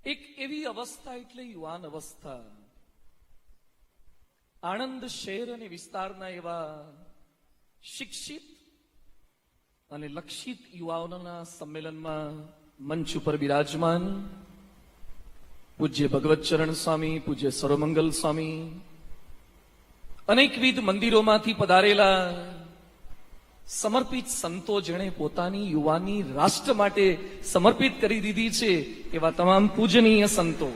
એક એવી અવસ્થા એટલે યુવાન અવસ્થા. આણંદ શહેર અને વિસ્તારના એવા શિક્ષિત અને લક્ષિત યુવાઓના સંમેલનમાં મંચ ઉપર બિરાજમાન પૂજ્ય ભગવતચરણ સ્વામી, પૂજ્ય સર્વમંગલ સ્વામી, અનેકવિધ મંદિરોમાંથી પધારેલા સમર્પિત સંતો, જેણે પોતાની યુવાની રાષ્ટ્ર માટે સમર્પિત કરી દીધી છે, એવા તમામ પૂજનીય સંતો,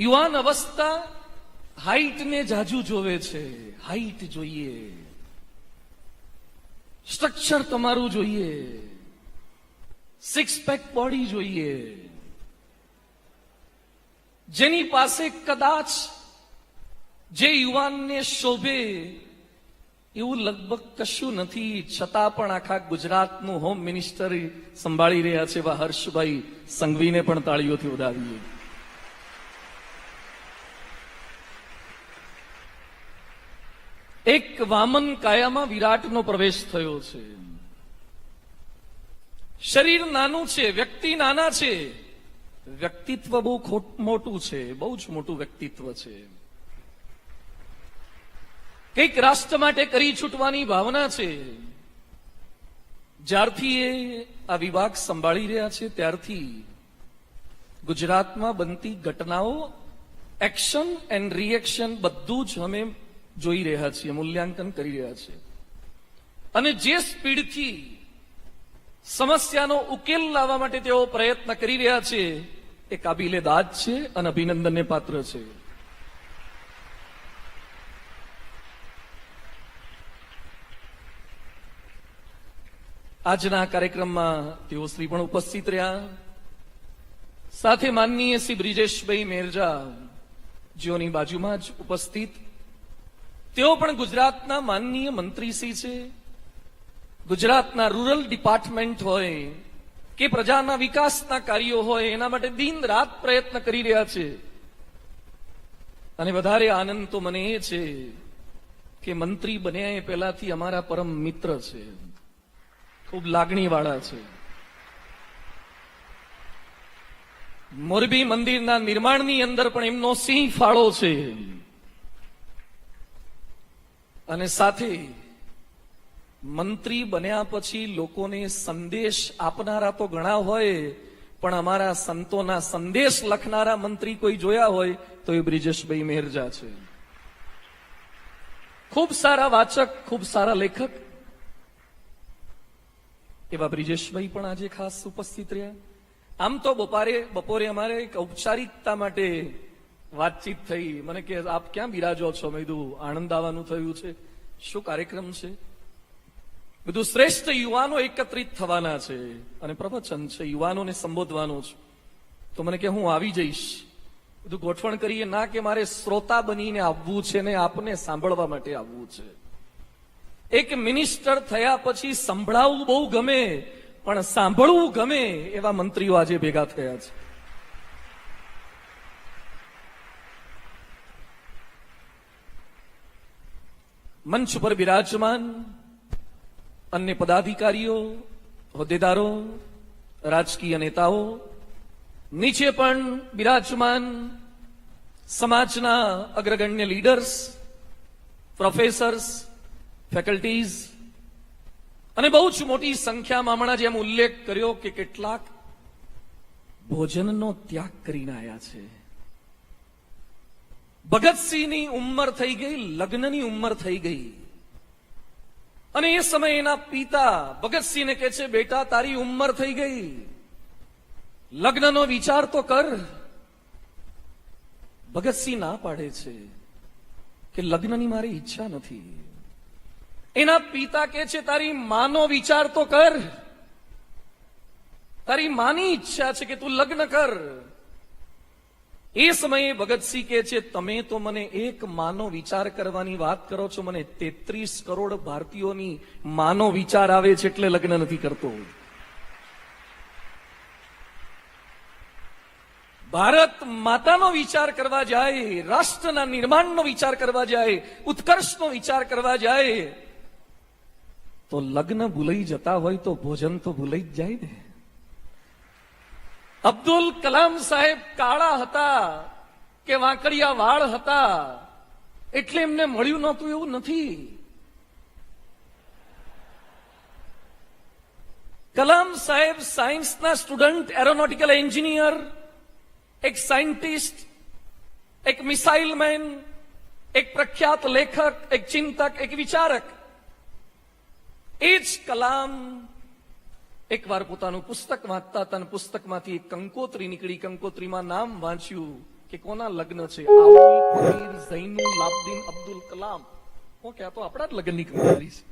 યુવાન અવસ્થા હાઈટને જાજુ જોવે છે. હાઈટ જોઈએ, સ્ટ્રક્ચર તમારું જોઈએ, સિક્સ પેક બોડી જોઈએ. જેની પાસે કદાચ જે યુવાનને શોભે એવું લગભગ કશું નથી, છતાં પણ આખા ગુજરાતનું હોમ મિનિસ્ટર સંભાળી રહ્યા છે એવા હર્ષભાઈ સંઘવીને પણ તાળીઓથી વધાવીએ. એક વામન કાયામાં વિરાટનો પ્રવેશ થયો છે. શરીર નાનું છે, વ્યક્તિ નાના છે, વ્યક્તિત્વ બહુ મોટું છે, બહુ જ મોટું વ્યક્તિત્વ છે. કંઈક રાષ્ટ્ર માટે કરી છૂટવાની ભાવના છે. જ્યારથી એ આ વિભાગ સંભાળી રહ્યા છે ત્યારથી ગુજરાતમાં બનતી ઘટનાઓ, એક્શન એન્ડ રિએક્શન બધું જ અમે જોઈ રહ્યા છીએ, મૂલ્યાંકન કરી રહ્યા છીએ. અને જે સ્પીડથી સમસ્યાનો ઉકેલ લાવવા માટે તેઓ પ્રયત્ન કરી રહ્યા છે એ કાબિલે દાદ છે અને અભિનંદનને પાત્ર છે. આજના કાર્યક્રમમાં તેઓ શ્રી પણ ઉપસ્થિત રહ્યા. સાથે માનનીય શ્રી બ્રિજેશભાઈ મેરજા, જેઓની બાજુમાં જ ઉપસ્થિત, તેઓ પણ ગુજરાતના માનનીય મંત્રીશ્રી છે. ગુજરાતના રૂરલ ડિપાર્ટમેન્ટ હોય કે પ્રજાના વિકાસના કાર્યો હોય, એના માટે દિન રાત પ્રયત્ન કરી રહ્યા છે. અને વધારે આનંદ તો મને એ છે કે મંત્રી બન્યા એ પહેલાથી અમારા પરમ મિત્ર છે, ખૂબ લાગણીવાળા છે. મોરબી મંદિરના નિર્માણની અંદર પણ એમનો સિંહ ફાળો છે. અને સાથે મંત્રી બન્યા પછી લોકોને સંદેશ આપનારા તો ઘણા હોય, પણ અમારા સંતોના સંદેશ લખનારા મંત્રી કોઈ જોયા હોય તો એ બ્રિજેશભાઈ મેરજા છે. ખૂબ સારા વાચક, ખૂબ સારા લેખક એવા બ્રિજેશભાઈ પણ આજે ખાસ ઉપસ્થિત રહ્યા. આમ તો બપોરે અમારે એક ઔપચારિકતા માટે વાતચીત થઈ. મને કે આપ ક્યાં બિરાજો છો? મેં કીધું આણંદ આવવાનું થયું છે. શું કાર્યક્રમ છે? બધું શ્રેષ્ઠ યુવાનો એકત્રિત થવાના છે અને પ્રવચન છે, યુવાનોને સંબોધવાનું છે. તો મને કે હું આવી જઈશ. બધું ગોઠવણ કરીએ. ના કે મારે શ્રોતા બનીને આવવું છે ને આપને સાંભળવા માટે આવવું છે. એક મિનિસ્ટર થયા પછી સંભળાવવું બહુ ગમે, પણ સાંભળવું ગમે એવા મંત્રીઓ આજે ભેગા થયા છે. મંચ પર બિરાજમાન અન્ય પદાધિકારીઓ, હોદ્દેદારો, રાજકીય નેતાઓ, નીચે પણ બિરાજમાન સમાજના અગ્રગણ્ય લીડર્સ, પ્રોફેસર્સ, ફેકલ્ટીઝ, અને બહુ જ મોટી સંખ્યામાં હમણાં જેમ ઉલ્લેખ કર્યો કે કેટલાક ભોજનનો ત્યાગ કરીને આવ્યા છે. ભગતસિંહની ઉંમર થઈ ગઈ, લગ્નની ઉંમર થઈ ગઈ, અને એ સમયે એના પિતા ભગતસિંહને કહે છે, બેટા તારી ઉંમર થઈ ગઈ, લગ્નનો વિચાર તો કર. ભગતસિંહ ના પાડે છે કે લગ્નની મારી ઈચ્છા નથી. એના પિતા કહે છે, તારી માનો વિચાર તો કર, તારી માની ઈચ્છા છે કે તું લગ્ન કર. એ સમયે ભગતસિંહ કહે છે, તમે તો મને એક માનો વિચાર કરવાની વાત કરો છો, મને 33 કરોડ ભારતીયોની માનો વિચાર આવે છે એટલે લગ્ન નથી કરતો. ભારત માતાનો વિચાર કરવા જાય, રાષ્ટ્રના નિર્માણનો વિચાર કરવા જાય, ઉત્કર્ષનો વિચાર કરવા જાય, તો લગ્ન ભૂલાઈ જતા હોય તો ભોજન તો ભૂલાઈ જ જાય ને. અબ્દુલ કલામ સાહેબ કાળા હતા કે વાંકડિયા વાળ હતા એટલે એમને મળ્યું નહોતું એવું નથી. કલામ સાહેબ સાયન્સના સ્ટુડન્ટ, એરોનોટિકલ એન્જિનિયર, એક સાયન્ટિસ્ટ, એક મિસાઇલ મેન, એક પ્રખ્યાત લેખક, એક ચિંતક, એક વિચારક. એ જ કલામ એકવાર પોતાનું પુસ્તક વાંચતા હતા અને પુસ્તકમાંથી એક કંકોત્રી નીકળી. કંકોત્રીમાં નામ વાંચ્યું કે કોના લગ્ન છે, આઉલ પકીર ઝૈનુલ આબદીન અબ્દુલ કલામ. કે આ તો આપણા જ લગ્નની કંકોત્રી છે.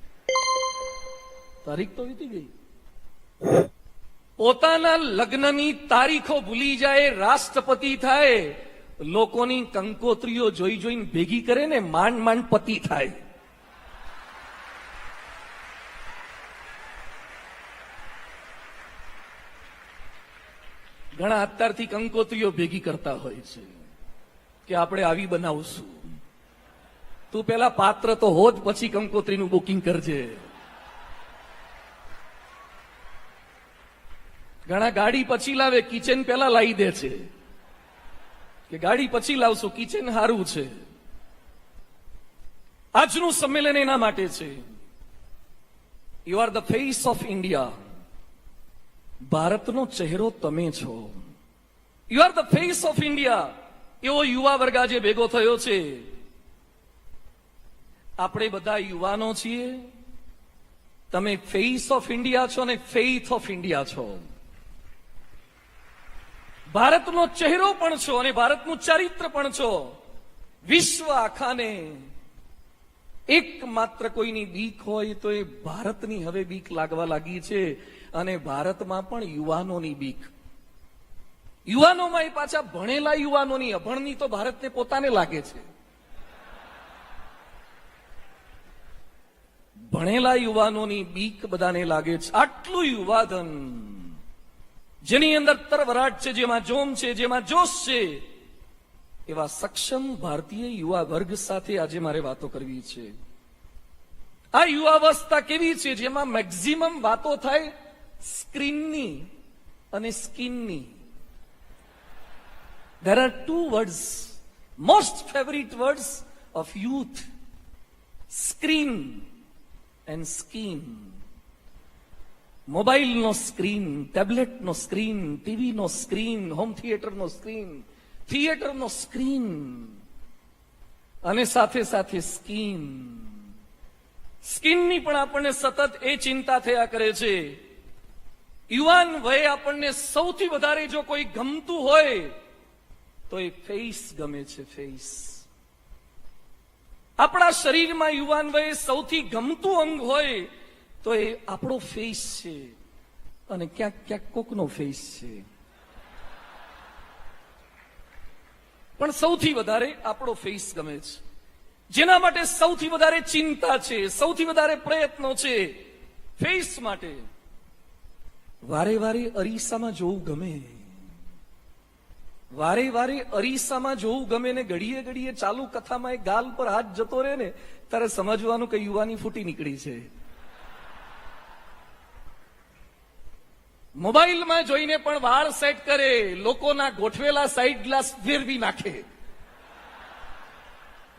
તારીખ તો વીતી ગઈ. પોતાના લગ્નની તારીખો ભૂલી જાય, રાષ્ટ્રપતિ થાય, લોકોની કંકોત્રીઓ જોઈ જોઈને ભેગી કરે ને માંડ માંડ પતિ થાય. ઘણા અત્યારથી કંકોત્રીઓ ભેગી કરતા હોય છે કે આપણે આવી બનાવશું. તું પેલા પાત્ર તો હો જ પછી કંકોત્રીનું બુકિંગ કરજે. ઘણા ગાડી પછી લાવે, કિચન પેલા લાવી દે છે કે ગાડી પછી લાવશું, કિચન સારું છે. આજનું સંમેલન એના માટે છે. You are the face of India. ભારતનો ચહેરો તમે છો. You are the face of India. એવો યુવા વર્ગ આજે ભેગો થયો છે. આપણે બધા યુવાનો છીએ. તમે ફેસ ઓફ ઇન્ડિયા છો ને ફેઇથ ઓફ ઇન્ડિયા છો. ભારતનો ચહેરો પણ છો અને ભારતનું ચારિત્ર પણ છો. વિશ્વ આખાને એકમાત્ર કોઈની બીક હોય તો એ ભારતની હવે બીક લાગવા લાગી છે. અને ભારતમાં પણ યુવાનોની બીક. યુવાનોમાં એ પાછા ભણેલા યુવાનોની, અભણની તો ભારતને પોતાને લાગે છે. ભણેલા યુવાનોની બીક બધાને લાગે છે. આટલું યુવાધન જેની અંદર તરવરાટ છે, જેમાં જોમ છે, જેમાં જોશ છે, એવા સક્ષમ ભારતીય યુવા વર્ગ સાથે આજે મારે વાતો કરવી છે. આ યુવાવસ્થા કેવી છે જેમાં મેક્સિમમ વાતો થાય સ્ક્રીનની અને સ્કિનની. There are two words, most favorite words of youth: screen and skin. મોબાઈલનો સ્ક્રીન, ટેબ્લેટનો સ્ક્રીન, ટીવીનો સ્ક્રીન, હોમ થિયેટરનો સ્ક્રીન, થિયેટરનો સ્ક્રીન અને સાથે સાથે સ્કિન. સ્કિનની પણ આપણને સતત એ ચિંતા થયા કરે છે. યુવાન વયે આપણને સૌથી વધારે જો કોઈ ગમતું હોય તો એ ફેસ ગમે છે. ફેસ. આપણા શરીરમાં યુવાન વયે સૌથી ગમતું અંગ હોય તો એ આપણો ફેસ છે. અને ક્યાંક ક્યાંક કોકનો ફેસ છે, પણ સૌથી વધારે આપણો ફેસ ગમે છે. જેના માટે સૌથી વધારે ચિંતા છે, સૌથી વધારે પ્રયત્નો છે ફેસ માટે. વારે વારે અરીસામાં જોવું ગમે, વારે વારે અરીસામાં જોવું ગમે ને ઘડીએ ઘડીએ ચાલુ કથામાં એ ગાલ પર હાથ જતો રહે ને ત્યારે સમજવાનું કે યુવાની ફૂટી નીકળી છે. મોબાઈલમાં જોઈને પણ વાળ સેટ કરે, લોકોના ગોઠવેલા સાઈડ ગ્લાસ ફેરવી નાખે,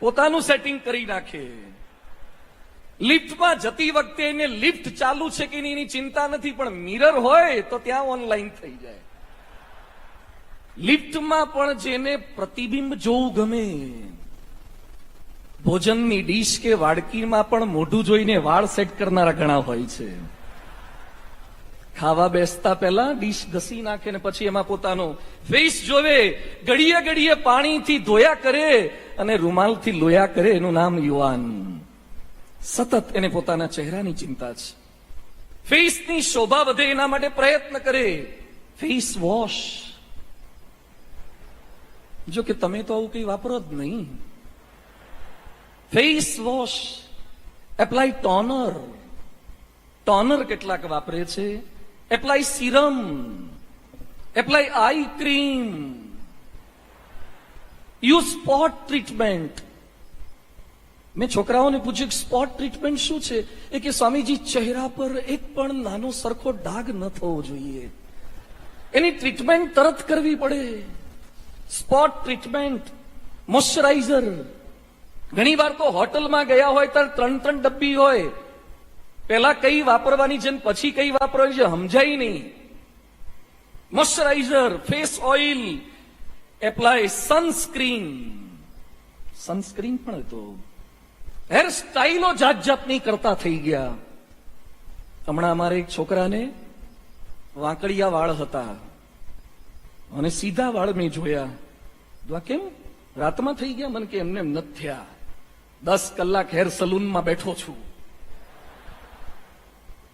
પોતાનું સેટિંગ કરી નાખે. લિફ્ટમાં જતી વખતે એને લિફ્ટ ચાલુ છે કે નહીં એની ચિંતા નથી, પણ મિરર હોય તો ત્યાં ઓનલાઈન થઈ જાય. લિફ્ટમાં પણ જેને પ્રતિબિંબ જોવું ગમે, ભોજનની ડીશ કે વાડકીમાં પણ મોઢું જોઈને વાળ સેટ કરનારા ઘણા હોય છે. ખાવા બેસતા પહેલા ડીશ ઘસી નાખે ને પછી એમાં પોતાનો ફેસ જોવે, ઘડીએ ઘડીએ પાણીથી ધોયા કરે અને રૂમાલથી લોયા કરે. એનું નામ યુવાન. સતત એને પોતાના ચહેરાની ચિંતા છે. ફેસની શોભા વધે એના માટે પ્રયત્ન કરે. Face wash. જો કે તમે તો આવું કઈ વાપરો જ નહીં. Face wash, apply toner. Toner કેટલાક વાપરે છે. Apply serum, apply eye cream. You spot treatment. મેં છોકરાઓને પૂછ્યું સ્પોટ ટ્રીટમેન્ટ શું છે? એ કે સ્વામીજી, ચહેરા પર એક પણ નાનો સરખો ડાઘ ન થવો જોઈએ, એની ટ્રીટમેન્ટ તરત કરવી પડે. Spot treatment, moisturiser. ઘણી વાર તો હોટલમાં ગયા હોય ત્યારે 3 ડબ્બી હોય, પહેલા કઈ વાપરવાની છે પછી કઈ વાપરવાની છે સમજાય નહીં. Moisturiser, face oil, apply sunscreen. Sunscreen પણ હતો. હેર સ્ટાઇલો જાત જાતની કરતા થઈ ગયા. હમણાં અમારે એક છોકરાને વાંકડિયા વાળ હતા અને સીધા વાળ મેં જોયા. કેમ રાતમાં થઈ ગયા? મને કે એમને એમ નથી થયા. 10 કલાક હેર સલૂનમાં બેઠો છું.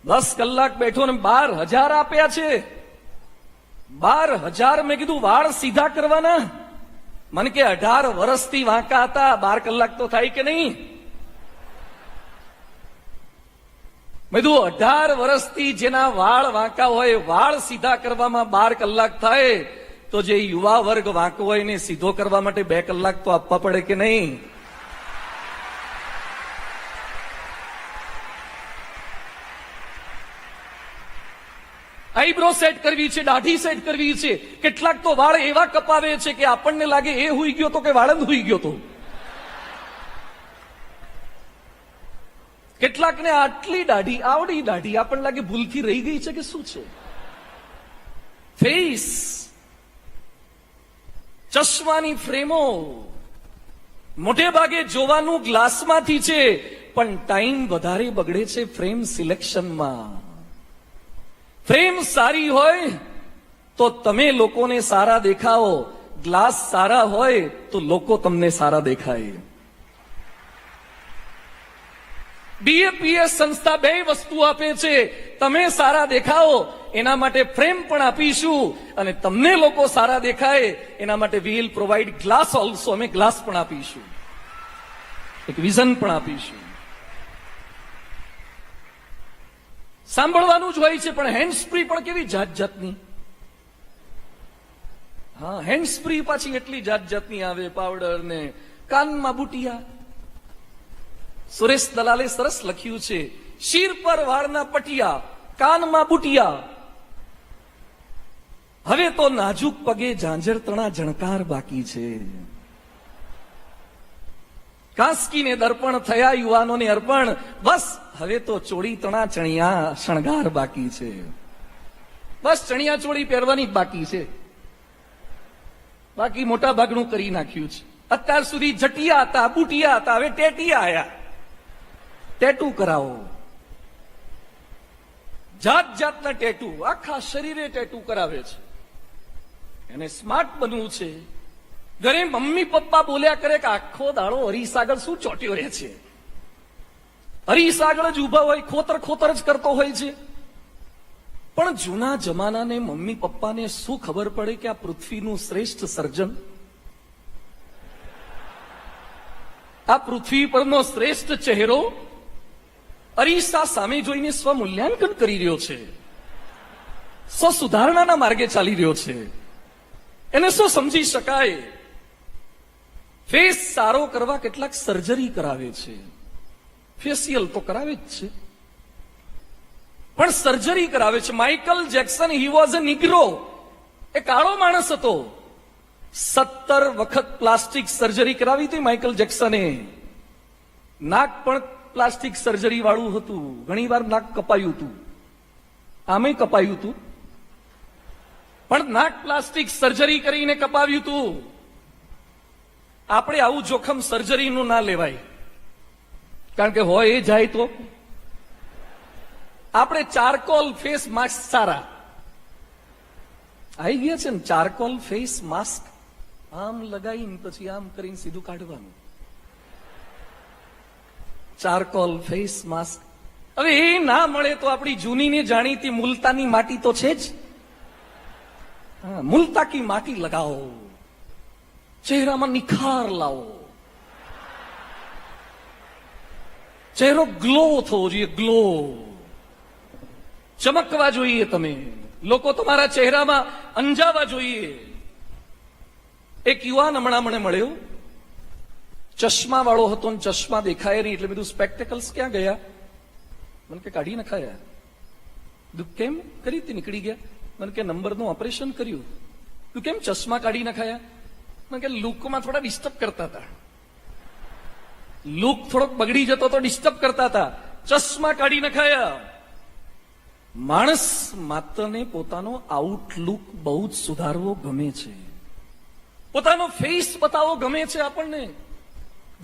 10 કલાક બેઠો ને 12,000 આપ્યા છે. 12,000. મેં કીધું વાળ સીધા કરવાના? મને કે 18 વર્ષથી વાંકા હતા, 12 કલાક તો થાય કે નહીં? મેં કીધું 18 વર્ષથી જેના વાળ વાંકા હોય, વાળ સીધા કરવામાં 12 કલાક થાય, તો જે યુવા વર્ગ વાંકો હોય ને સીધો કરવા માટે 2 કલાક તો આપવા પડે કે નહીં? આઈબ્રો સેટ કરવી છે, દાઢી સેટ કરવી છે. કેટલાક તો વાળ એવા કપાવે છે કે આપણને લાગે એ હુઈ ગયો તો કે વાળ જ હુઈ ગયો તો. કેટલાકને આટલી દાઢી, આવડી દાઢી, આપણને લાગે ભૂલથી રહી ગઈ છે કે શું છે. ફેસ, ચશ્માની ફ્રેમો, મોટે ભાગે જોવાનું ગ્લાસમાંથી છે, પણ ટાઈમ વધારે બગડે છે ફ્રેમ સિલેક્શનમાં. ફ્રેમ સારી હોય તો તમે લોકોને સારા દેખાઓ, ગ્લાસ સારા હોય તો લોકો તમને સારા દેખાય. બીએપીએસ સંસ્થા 2 વસ્તુ આપે છે. તમે સારા દેખાઓ એના માટે ફ્રેમ પણ આપીશું, અને તમને લોકો સારા દેખાય એના માટે વીલ પ્રોવાઈડ ગ્લાસ ઓલ્સો. અમે ગ્લાસ પણ આપીશું, એક વિઝન પણ આપીશું. સાંભળવાનું જ હોય છે, પણ હેન્ડ સ્પ્રી પણ કેવી જાત જાતની. હા, હેન્ડ સ્પ્રી પાછી એટલી જાત જાતની આવે, પાવડર ને કાનમાં બુટિયા. સુરેશ દલાલે સરસ લખ્યું છે, શીર પર વાળના પટિયા, કાનમાં બુટિયા. હવે તો નાજુક પગે ઝાંઝર તણા જણકાર બાકી છે. કાંસકીને દર્પણ થયા યુવાનોને અર્પણ, બસ હવે તો ચોળી તણા ચણિયા શણગાર બાકી છે. બસ ચણિયા ચોળી પહેરવાની જ બાકી છે, બાકી મોટા ભાગનું કરી નાખ્યું છે. અત્યાર સુધી જટિયા હતા, બુટિયા હતા, હવે ટેટિયા આયા. ટેટુ કરાવો, જાત જાતના ટેટુ, આખા શરીરે ટેટુ કરાવે છે. એને સ્માર્ટ બનવું છે. ઘરે મમ્મી પપ્પા બોલ્યા કરે કે આખો દાડો અરીસ આગળ શું ચોટ્યો રહે છે? અરીસ આગળ જ ઉભા હોય, ખોતર ખોતર જ કરતો હોય છે. પણ જૂના જમાનાને મમ્મી પપ્પાને શું ખબર પડે કે આ પૃથ્વીનું શ્રેષ્ઠ સર્જન, આ પૃથ્વી પરનો શ્રેષ્ઠ ચહેરો અરીસા સામે જોઈને સ્વમૂલ્યાંકન કરી રહ્યો છે, સ્વ સુધારણાના માર્ગે ચાલી રહ્યો છે. એને શું સમજી શકાય? ફેસ સારો કરવા કેટલાક સર્જરી કરાવે છે, ફેશિયલ તો કરાવે જ છે, પણ સર્જરી કરાવે છે. Michael Jackson, he was a negro, એ કાળો માણસ હતો. 17 વખત પ્લાસ્ટિક સર્જરી કરાવી હતી માઇકલ જેક્સને. નાક પણ પ્લાસ્ટિક સર્જરી વાળું હતું. ઘણી વાર નાક કપાયું હતું, આમે કપાયું હતું, પણ નાક પ્લાસ્ટિક સર્જરી કરીને કપાવ્યું હતું. આપણે આવું જોખમ સર્જરીનું ના લેવાય, કારણ કે હોય એ જાય તો. આપણે ચારકોલ ફેસ માસ્ક સારા આવી ગયા છે ને, ચારકોલ ફેસ માસ્ક આમ લગાવીને પછી આમ કરીને સીધું કાઢવાનું. Charcoal face mask. હવે એ ના મળે તો આપણી જૂની ને જાણીતી મુલતાની માટી તો છે જ. મુલતા કી માટી લગાવો, ચહેરામાં નિખાર લાવો, ચહેરો ગ્લો થવો જોઈએ, ગ્લો ચમકવા જોઈએ. તમે લોકો તમારા ચહેરામાં અંજાવા જોઈએ. એક યુવાન હમણાં મને મળ્યો, ચશ્મા વાળો હતો ને ચશ્મા દેખાય નહીં એટલે બધું સ્પેક્ટેકલ્સ ક્યાં ગયા? મને કે કાઢી નખાયા. કેમ કરી હતી? નીકળી ગયા. મને કે નંબરનું ઓપરેશન કર્યું. તું કેમ ચશ્મા કાઢી નખાયા? મને કે લુકમાં થોડા ડિસ્ટર્બ કરતા હતા, લુક થોડોક બગડી જતો તો ડિસ્ટર્બ કરતા હતા, ચશ્મા કાઢી નખાયા. માણસ માત્રને પોતાનો આઉટલુક બહુ જ સુધારવો ગમે છે, પોતાનો ફેસ બતાવવો ગમે છે આપણને.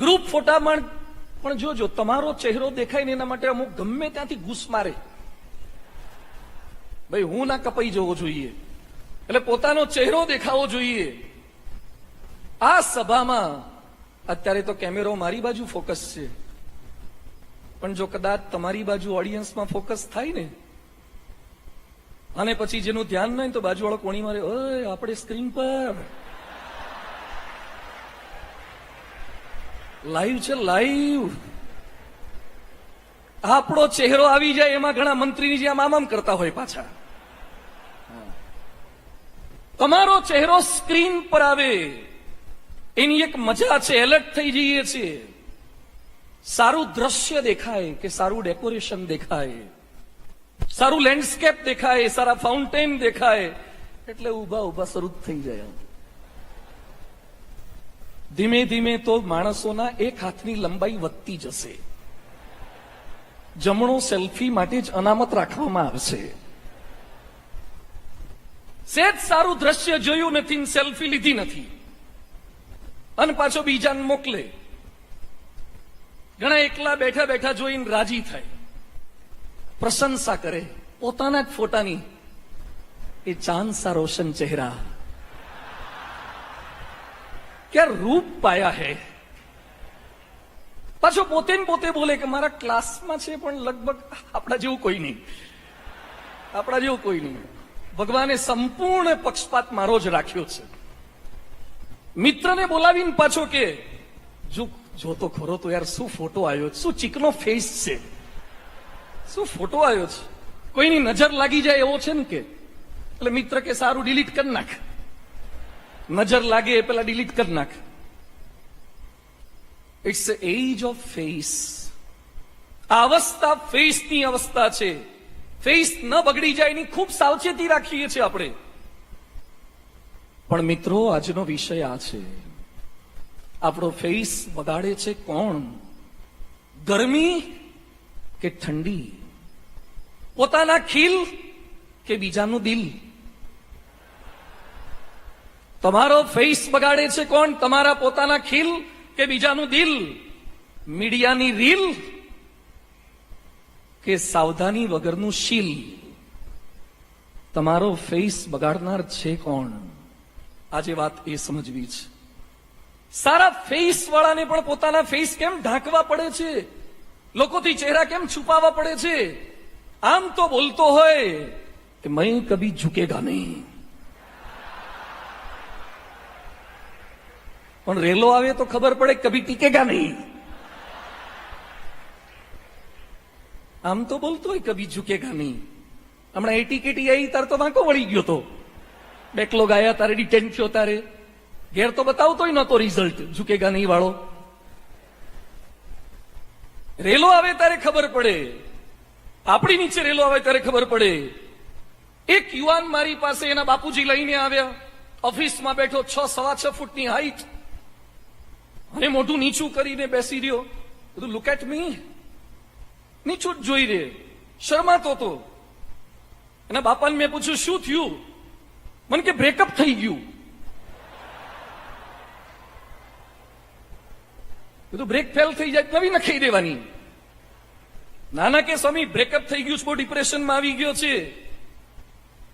ગ્રુપ ફોટામાં પણ જોજો, તમારો ચહેરો દેખાય ને એના માટે અમુક ગમે ત્યાંથી ઘૂસ મારે, ભાઈ હું ના કપાઈ જવો જોઈએ, એટલે પોતાનો ચહેરો દેખાવો જોઈએ. આ સભામાં અત્યારે તો કેમેરો મારી બાજુ ફોકસ છે, પણ જો કદાચ તમારી બાજુ ઓડિયન્સમાં ફોકસ થાય ને અને પછી જેનું ધ્યાન નહીં તો બાજુવાળો કોણી મારે, ઓય આપણે સ્ક્રીન પર લાઈવ છે, લાઈવ આપણો ચહેરો આવી જાય એમાં ઘણા મંત્રીની જેમ આમ કરતા હોય પાછા. તમારો ચહેરો સ્ક્રીન પર આવે એની એક મજા છે, એલર્ટ થઈ જઈએ છીએ. સારું દ્રશ્ય દેખાય કે સારું ડેકોરેશન દેખાય, સારું લેન્ડસ્કેપ દેખાય, સારા ફાઉન્ટેન દેખાય એટલે ઉભા ઉભા શરૂ થઈ જાય. ધીમે ધીમે તો માણસોના એક હાથની લંબાઈ વધતી જશે. જમણો સેલ્ફી માટે જ અનામત રાખવામાં આવશે. સેજ સારું દ્રશ્ય જોયું નથી, સેલ્ફી લીધી નથી અને પાછો બીજાને મોકલે. ઘણા એકલા બેઠા બેઠા જોઈને રાજી થાય, પ્રશંસા કરે પોતાના જ ફોટાની. એ ચાંદ સા રોશન ચહેરા, ક્યાં રૂપ પાયા હે. પાછો પોતે ને પોતે બોલે કે મારા ક્લાસમાં છે પણ લગભગ આપણા જેવું કોઈ નહીં, આપણા જેવું કોઈ નહીં. ભગવાને સંપૂર્ણ પક્ષપાત મારો જ રાખ્યો છે. મિત્રને બોલાવીને પાછો કે જો તો ખરો તો યાર શું ફોટો આવ્યો, શું ચીકનો ફેસ છે, શું ફોટો આવ્યો છે, કોઈની નજર લાગી જાય એવો છે ને કે. એટલે મિત્ર કે સારું ડિલીટ કરી નાખ, નજર લાગે એ પેલા ડિલીટ કરી નાખ. It's age of face. આ અવસ્થા ફેસની અવસ્થા છે. ફેસ ન બગડી જાય એની ખૂબ સાવચેતી રાખીએ છીએ આપણે. પણ મિત્રો આજનો વિષય આ છે, આપણો ફેસ બગાડે છે કોણ? ગરમી કે ઠંડી? પોતાના ખીલ કે બીજાનું દિલ? તમારો ફેસ બગાડે છે કોણ? તમારા પોતાના ખીલ કે બીજાનું દિલ? મીડિયાની રીલ કે સાવધાની વગરનું શીલ? તમારો ફેસ બગાડનાર છે કોણ? આજે વાત એ સમજવી છે. સારા ફેસ વાળાને પણ પોતાના ફેસ કેમ ઢાંકવા પડે છે, લોકોથી ચહેરા કેમ છુપાવવા પડે છે? આમ તો બોલતો હોય કે મેં કભી ઝુકેગા નહીં, પણ રેલો આવે તો ખબર પડે કભી ટીકેગા નહીં. આમ તો બોલતો હોય કભી ઝુકેગા નહીં. હમણાં એટીકેટી આવી તાર તો વાંકો વળી ગયો તો, બેકલોગ આયા તારે ડિટેન થયો, તારે ઘેર તો બતાવતોય નતો રિઝલ્ટ ઝુકેગા નહીં વાળો. રેલો આવે ત્યારે ખબર પડે, આપણી નીચે રેલો આવે ત્યારે ખબર પડે. એક યુવાન મારી પાસે એના બાપુજી લઈને આવ્યા, ઓફિસમાં બેઠો, 6.6 ફૂટની હાઈટ અને મોઢું નીચું કરીને બેસી રહ્યો. બધું લુક એટ મી, નીચું જ જોઈ રે, શરમાતો હતો. એના બાપાને મેં પૂછ્યું શું થયું? મને કે બ્રેકઅપ થઈ ગયું. બધું બ્રેક ફેલ થઈ જાય નવી નખાઈ દેવાની. નાના કે સ્વામી બ્રેકઅપ થઈ ગયું, બહુ ડિપ્રેશનમાં આવી ગયો છે.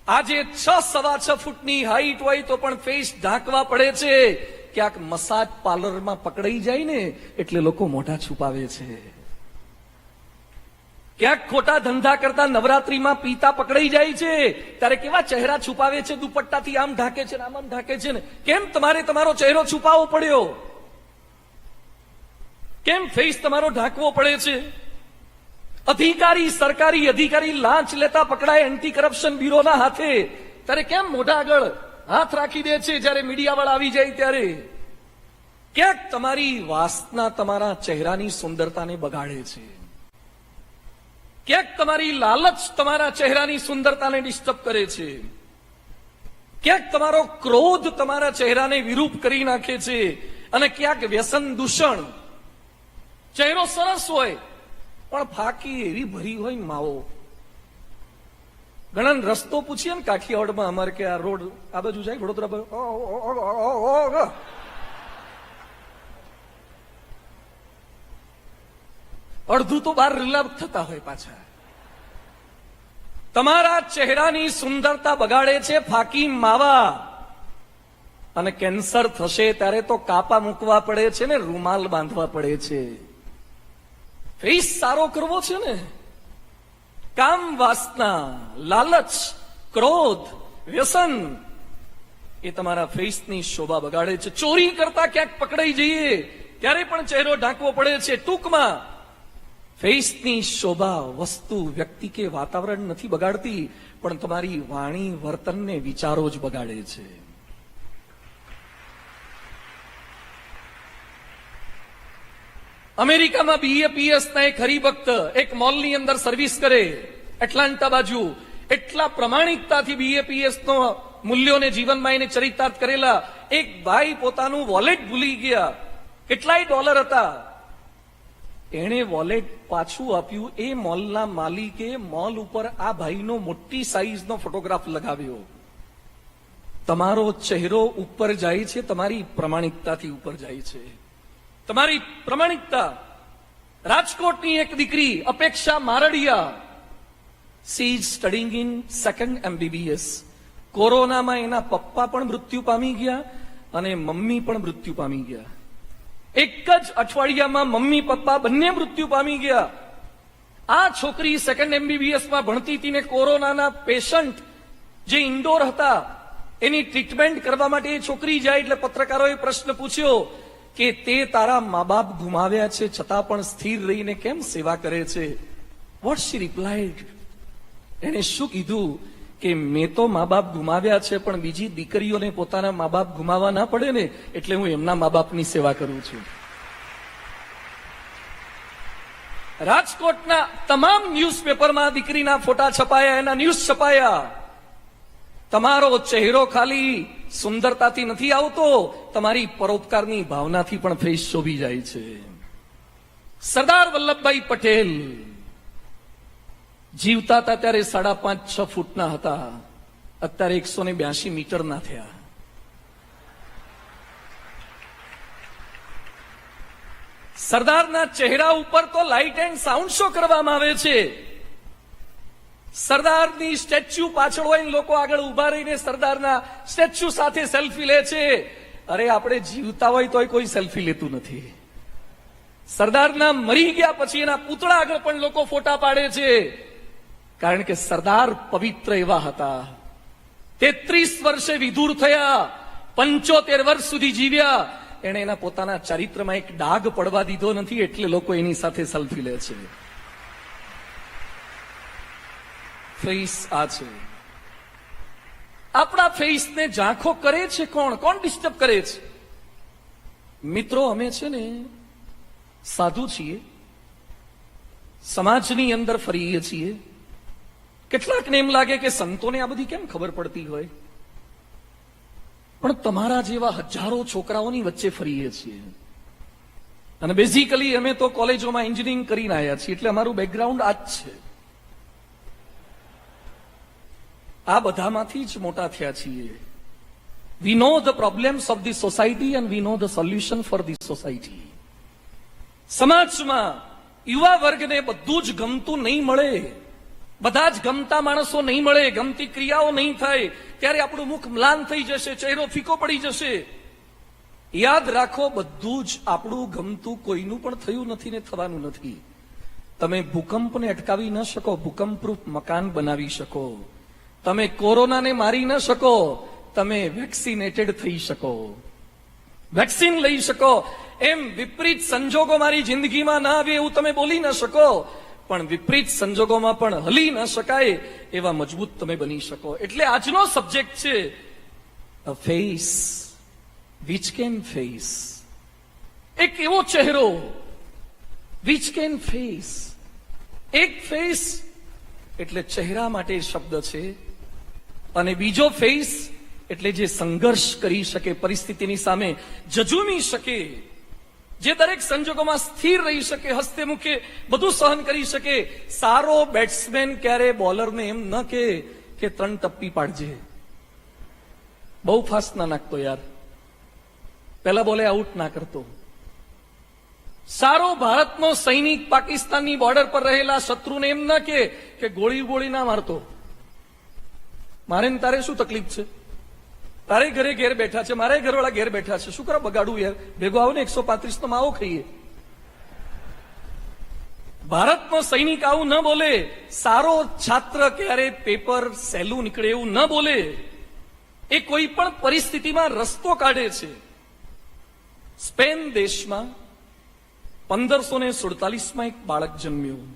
આજે 6.6 ફૂટની હાઈટ હોય તો પણ ફેસ ઢાંકવા પડે છે. ક્યાંક મસાજ પાર્લરમાં પકડાઈ જાય ને એટલે લોકો મોઢા છુપાવે છે. ક્યાંક ખોટા ધંધા કરતા નવરાત્રીમાં પીતા પકડાઈ જાય છે ત્યારે કેવા ચહેરા છુપાવે છે, દુપટ્ટાથી આમ ઢાંકે છે, આમ ઢાંકે છે ને. કેમ તમારે તમારો ચહેરો છુપાવવો પડ્યો? કેમ ફેસ તમારો ઢાંકવો પડે છે? અધિકારી, સરકારી અધિકારી લાંચ લેતા પકડાય એન્ટી કરપ્શન બ્યુરોના હાથે, ત્યારે કેમ મોઢા આગળ હાથ રાખી દે છે જ્યારે મીડિયા વાળા આવી જાય ત્યારે. ક્યાંક તમારી વાસના તમારા ચહેરાની સુંદરતાને બગાડે છે. ક્યાંક તમારી લાલચ તમારા ચહેરાની સુંદરતાને ડિસ્ટર્બ કરે છે. ક્યાંક તમારો ક્રોધ તમારા ચહેરાને વિરૂપ કરી નાખે છે. અને ક્યાંક વ્યસન દૂષણ. ચહેરો સરસ હોય પણ ફાકી એવી ભરી હોય માવો. ઘણા રસ્તો પૂછીએ ને કાઠિયાવાડમાં અમારે કે આ રોડ આ બાજુ જાય વડોદરા, અડધું તો બહાર રિલાપ થતા હોય પાછા. તમારા ચહેરાની સુંદરતા બગાડે છે ફાકી માવા. અને કેન્સર થશે ત્યારે તો કાપા મૂકવા પડે છે ને રૂમાલ બાંધવા પડે છે. ફેસ સારો કરવો છે ને. કામ, વાસના, લાલચ, ક્રોધ, વ્યસન એ તમારા ફેસની શોભા બગાડે છે. ચોરી કરતા ક્યાંક પકડાઈ જઈએ ત્યારે પણ ચહેરો ઢાંકવો પડે છે. ટૂંકમાં ફેસની શોભા વસ્તુ, વ્યક્તિ કે વાતાવરણ નથી બગાડતી, પણ તમારી વાણી, વર્તનને, વિચારો જ બગાડે છે. અમેરિકામાં BAPS ના એક હરિભક્ત એક મોલની અંદર સર્વિસ કરે, એટલાન્ટા બાજુ. એટલા પ્રમાણિકતાથી BAPS નો મૂલ્યોને જીવનમાં એને ચરિતાર્થ કરેલા. એક ભાઈ પોતાનું વોલેટ ભૂલી ગયા. કેટલાય ડોલર હતા. એણે વોલેટ પાછું આપ્યું. એ મોલના માલિકે મોલ ઉપર આ ભાઈનો મોટી સાઈઝનો ફોટોગ્રાફ લગાવ્યો. તમારો ચહેરો ઉપર જાય છે તમારી પ્રમાણિકતાથી ઉપર જાય છે. તમારી પ્રમાણિકતા. રાજકોટની એક દીકરી અપેક્ષા Mardiya, she is studying in 2nd MBBS. કોરોનામાં એના પપ્પા પણ મૃત્યુ પામી ગયા અને મમ્મી પણ મૃત્યુ પામી ગયા. એક જ અઠવાડિયામાં મમ્મી પપ્પા બંને મૃત્યુ પામી ગયા. આ છોકરી 2nd MBBS માં ભણતી હતી ને કોરોનાના પેશન્ટ જે ઇન્ડોર હતા એની ટ્રીટમેન્ટ કરવા માટે એ છોકરી જાય એટલે પત્રકારોએ પ્રશ્ન પૂછ્યો કે તે તારા મા બાપ ગુમાવ્યા છે છતાં પણ સ્થિર રહીને કેમ સેવા કરે છે? What she replied? એને શું કીધું કે મેં તો મા બાપ ગુમાવ્યા છે પણ બીજી દીકરીઓને પોતાના મા બાપ ગુમાવવા ના પડે ને એટલે હું એમના મા બાપની સેવા કરું છું. રાજકોટના તમામ ન્યૂઝપેપરમાં દીકરીના ફોટા છપાયા, એના ન્યૂઝ છપાયા. તમારો ચહેરો ખાલી સુંદરતાથી નથી આવતો, તમારી પરોપકારની ભાવનાથી પણ ફેસ શોભી જાય છે. સરદાર વલ્લભભાઈ પટેલ જીવતા હતા ત્યારે 5.5-6 ફૂટના હતા. અત્યારે 182 મીટરના થયા. સરદારના ચહેરા ઉપર તો લાઇટ એન્ડ સાઉન્ડ શો કરવામાં આવે છે. સરદારની સ્ટેચ્યુ પાછળ હોય લોકો આગળ ઉભા રહીને સરદારના સ્ટેચ્યુ સાથે સેલ્ફી લે છે. અરે આપણે જીવતા હોય તોય કોઈ સેલ્ફી લેતું નથી. સરદારના મરી ગયા પછી એના પૂતળા આગળ પણ લોકો ફોટા પાડે છે. કારણ કે સરદાર પવિત્ર એવા હતા. 33 વર્ષે વિધુર થયા, 75 વર્ષ સુધી જીવ્યા. એણે એના પોતાના ચારિત્રમાં એક ડાઘ પડવા દીધો નથી, એટલે લોકો એની સાથે સેલ્ફી લે છે. ફેસ આ છે. આપણા ફેસને ઝાંખો કરે છે કોણ? કોણ ડિસ્ટર્બ કરે છે? મિત્રો, અમે છે ને સાધુ છીએ, સમાજની અંદર ફરીએ છીએ. કેટલાકને એમ લાગે કે સંતોને આ બધી કેમ ખબર પડતી હોય, પણ તમારા જેવા હજારો છોકરાઓની વચ્ચે ફરીએ છીએ. અને બેઝિકલી અમે તો કોલેજોમાં એન્જિનિયરિંગ કરીને આવ્યા છીએ, એટલે અમારું બેકગ્રાઉન્ડ આ જ છે. આ બધામાંથી જ મોટા થયા છીએ. We know the problems of the society and we know the solution for the society. સમાજમાં યુવા વર્ગને બધું જ ગમતું નહીં મળે, બધા જ ગમતા માણસો નહીં મળે, ગમતી ક્રિયાઓ નહીં થાય, ત્યારે આપણું મુખ મ્લાન થઈ જશે, ચહેરો ફીકો પડી જશે. યાદ રાખો, બધું જ આપણું ગમતું કોઈનું પણ થયું નથી ને થવાનું નથી. તમે ભૂકંપને અટકાવી ન શકો, ભૂકંપરૂપ મકાન બનાવી શકો. તમે કોરોનાને મારી ન શકો, તમે વેક્સિનેટેડ થઈ શકો, વેક્સિન લઈ શકો. એમ વિપરીત સંજોગો મારી જિંદગીમાં ના આવે એવું તમે બોલી ન શકો, પણ વિપરીત સંજોગોમાં પણ હલી ન શકાય એવા મજબૂત તમે બની શકો. એટલે આજનો સબ્જેક્ટ છે A face which can face. એક એવો ચહેરો which can face. એક ફેસ એટલે ચહેરા માટે શબ્દ છે, અને બીજો ફેસ એટલે જે સંઘર્ષ કરી શકે, પરિસ્થિતિની સામે જજુમી શકે, જે દરેક સંજોગોમાં સ્થિર રહી શકે, હસ્તે મુખે બધું સહન કરી શકે. સારો બેટ્સમેન ક્યારે બોલરને એમ ન કે 3 ટપ્પી પાડજે, બહુ ફાસ્ટ ના નાખતો યાર, પહેલા બોલે આઉટ ના કરતો. સારો ભારતનો સૈનિક પાકિસ્તાનની બોર્ડર પર રહેલા શત્રુને એમ ન કે ગોળી ના મારતો. મારે ને તારે શું તકલીફ છે? તારે ઘરે ઘેર બેઠા છે, મારે ઘરવાળા ઘેર બેઠા છે, શું કરવા બગાડવું યાર? ભેગો આવો ને 135 નો માવો ખાઈએ. ભારતનો સૈનિક આવું ન બોલે. સારો છાત્ર ક્યારે પેપર સહેલું નીકળે એવું ન બોલે. એ કોઈ પણ પરિસ્થિતિમાં રસ્તો કાઢે છે. સ્પેન દેશમાં 1547માં એક બાળક જન્મ્યું.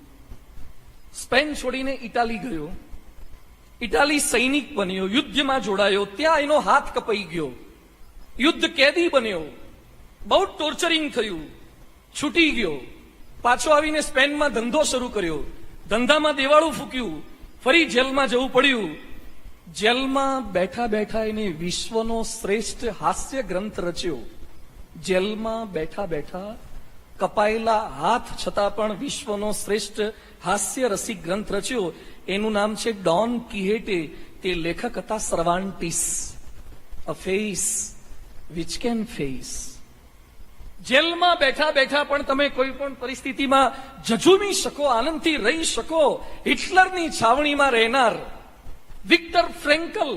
સ્પેન છોડીને ઇટાલી ગયો. ઇટાલી સૈનિક બન્યો, યુદ્ધમાં જોડાયો, ત્યાં એનો હાથ કપાઈ ગયો, યુદ્ધ કેદી બન્યો, બહુ ટોર્ચરિંગ થયું, છૂટી ગયો, પાછો આવીને સ્પેનમાં ધંધો શરૂ કર્યો, ધંધામાં દેવાળું ફૂક્યું, ફરી જેલમાં જવું પડ્યું. જેલમાં બેઠા બેઠા એને વિશ્વનો શ્રેષ્ઠ હાસ્ય ગ્રંથ રચ્યો. જેલમાં બેઠા બેઠા કપાયેલા હાથ છતાં પણ વિશ્વનો શ્રેષ્ઠ હાસ્ય રસિક ગ્રંથ રચ્યો. એનું નામ છે ડોન કિહેટે. તે લેખક હતા સર્વાન્ટીસ. અ ફેસ વિચ કેન ફેસ. જેલમાં બેઠા બેઠા પણ તમે કોઈ પણ પરિસ્થિતિમાં જજુમી શકો, આનંદથી રહી શકો. હિટલરની છાવણીમાં રહેનાર વિક્ટર ફ્રેન્કલ,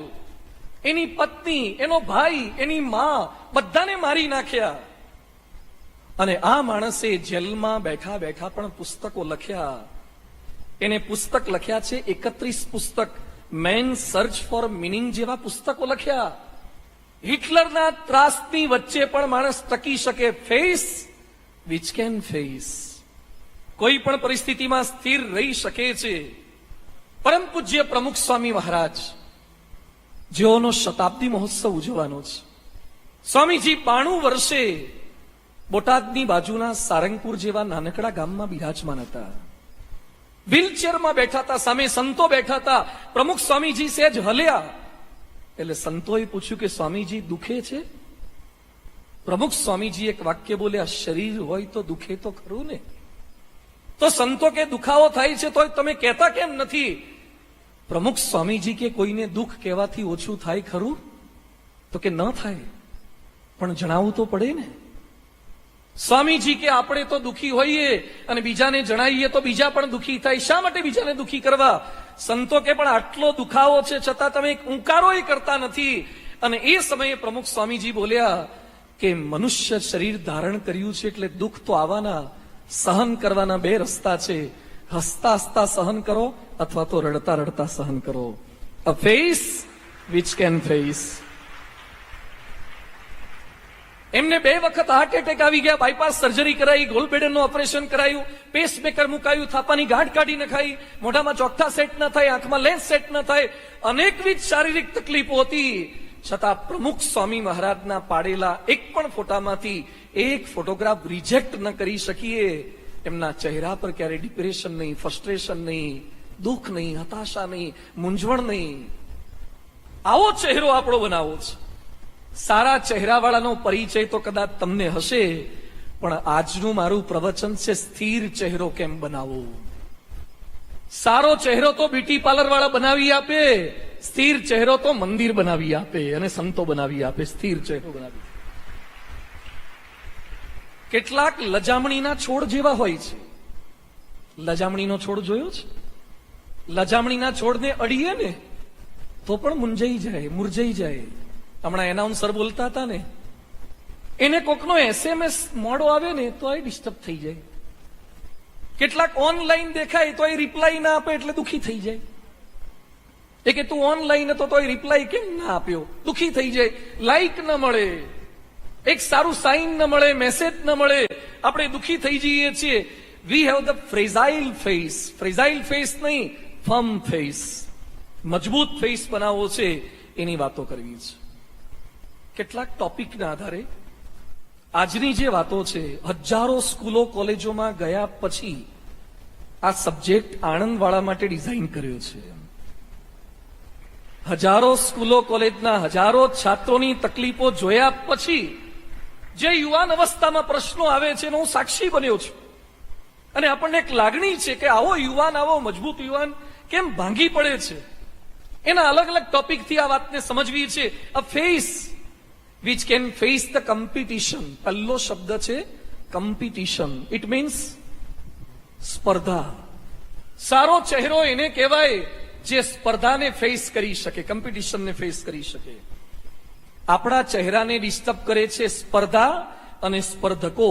એની પત્ની, એનો ભાઈ, એની માં, બધાને મારી નાખ્યા. અને આ માણસે જેલમાં બેઠા બેઠા પણ પુસ્તકો લખ્યા. એને પુસ્તક લખ્યા છે 31 પુસ્તક. મેન સર્ચ ફોર મિનિંગ જેવા પુસ્તકો લખ્યા. હિટલરના ત્રાસની વચ્ચે પણ માણસ ટકી શકે. Face which can face. કોઈ પણ પરિસ્થિતિમાં સ્થિર રહી શકે છે. પરમ પૂજ્ય પ્રમુખ સ્વામી મહારાજ, જેઓનો શતાબ્દી મહોત્સવ ઉજવવાનો છે. સ્વામીજી 92 વર્ષે બોટાદની બાજુના સારંગપુર જેવા નાનકડા ગામમાં બિરાજમાન હતા. વ્હીલચેરમાં બેઠા હતા, સામે સંતો બેઠા હતા. પ્રમુખ સ્વામીજી સહેજ હલ્યા એટલે સંતોએ પૂછ્યું કે સ્વામીજી દુખે છે? પ્રમુખ સ્વામીજી એક વાક્ય બોલ્યા, શરીર હોય તો દુખે તો ખરું ને. તો સંતો કે દુખાવો થાય છે તો તમે કહેતા કેમ નથી? પ્રમુખ સ્વામીજી કે કોઈને દુઃખ કહેવાથી ઓછું થાય ખરું? તો કે ન થાય, પણ જણાવવું તો પડે ને. સ્વામીજી કે આપણે તો દુખી હોઈએ અને બીજાને જણાવીએ તો બીજા પણ દુખી થાય. શા માટે બીજાને દુખી કરવા? સંતો કે પણ આટલો દુખાવો છે છતાં તમે એક ઉંકારોય કરતા નથી. અને એ સમયે પ્રમુખ સ્વામીજી બોલ્યા કે મનુષ્ય શરીર ધારણ કર્યું છે એટલે દુઃખ તો આવવાના. સહન કરવાના 2 રસ્તા છે. હસતા હસતા સહન કરો અથવા તો રડતા રડતા સહન કરો. અ ફેસ વિચ કેન ફેસ. એમને 2 વખત હાર્ટ એટેક આવી ગયા, બાયપાસ સર્જરી કરાઈ, ગોલબ્લેડરનું ઓપરેશન કરાયું, પેસમેકર મુકાયું, થાપાની ગાંઠ કાઢી નખાઈ, મોઢામાં ચોકઠા સેટ ન થાય, આંખમાં લેન્સ સેટ ન થાય, અનેકવિધ શારીરિક તકલીફો હતી. છતાં પ્રમુખ સ્વામી મહારાજના પાડેલા એક પણ ફોટામાંથી એક ફોટોગ્રાફ રિજેક્ટ ન કરી શકીએ. એમના ચહેરા પર ક્યારે ડિપ્રેશન નહીં, ફ્રસ્ટ્રેશન નહીં, દુઃખ નહીં, હતાશા નહીં, મૂંઝવણ નહીં. આવો ચહેરો આપણો બનાવવો છે. સારા ચહેરાવાળાનો પરિચય તો કદાચ તમને હશે, પણ આજનું મારું પ્રવચન છે સ્થિર ચહેરો કેમ બનાવવો. સારો ચહેરો તો બ્યુટી પાર્લર વાળા બનાવી આપે, સ્થિર ચહેરો તો મંદિર બનાવી આપે અને સંતો બનાવી આપે. સ્થિર ચહેરો બનાવી. કેટલાક લજામણીના છોડ જેવા હોય છે. લજામણીનો છોડ જોયો છે? લજામણીના છોડને અડીએ ને તો પણ મુંજાઈ જાય, મુરઝાઈ જાય. હમણાં એનાઉન્સર બોલતા હતા ને, એને કોકનો SMS મોડો આવે ને તો એ ડિસ્ટર્બ થઈ જાય. કેટલાક ઓનલાઈન દેખાય તો એ રિપ્લાય ના આપે એટલે દુખી થઈ જાય. એ કે તું ઓનલાઈન હતો તો એ રિપ્લાય કેમ ના આપ્યો? દુખી થઈ જાય. લાઈક ન મળે, એક સારું સાઇન ન મળે, મેસેજ ન મળે, આપણે દુખી થઈ જઈએ છીએ. We have the fragile face. Fragile face નહીં, ફર્મ ફેસ. મજબૂત ફેસ બનાવવો છે, એની વાતો કરવી છે. કેટલાક ટોપિકના આધારે આજની જે વાતો છે, હજારો સ્કૂલો કોલેજોમાં ગયા પછી આ સબ્જેક્ટ આણંદવાળા માટે ડિઝાઇન કર્યો છે. હજારો સ્કૂલો કોલેજના હજારો છાત્રોની તકલીફો જોયા પછી જે યુવાન અવસ્થામાં પ્રશ્નો આવે છે એનો હું સાક્ષી બન્યો છું. અને આપણને એક લાગણી છે કે આવો યુવાન, આવો મજબૂત યુવાન કેમ ભાંગી પડે છે. એના અલગ અલગ ટોપિકથી આ વાતને સમજવી છે. A face which can face the competition. પહેલો શબ્દ છે કોમ્પિટિશન. ઇટ મીન્સ સ્પર્ધા. સારો ચહેરો એને કહેવાય જે સ્પર્ધાને ફેસ કરી શકે, કોમ્પિટિશનને ફેસ કરી શકે. આપણા ચહેરાને ડિસ્ટર્બ કરે છે સ્પર્ધા અને સ્પર્ધકો.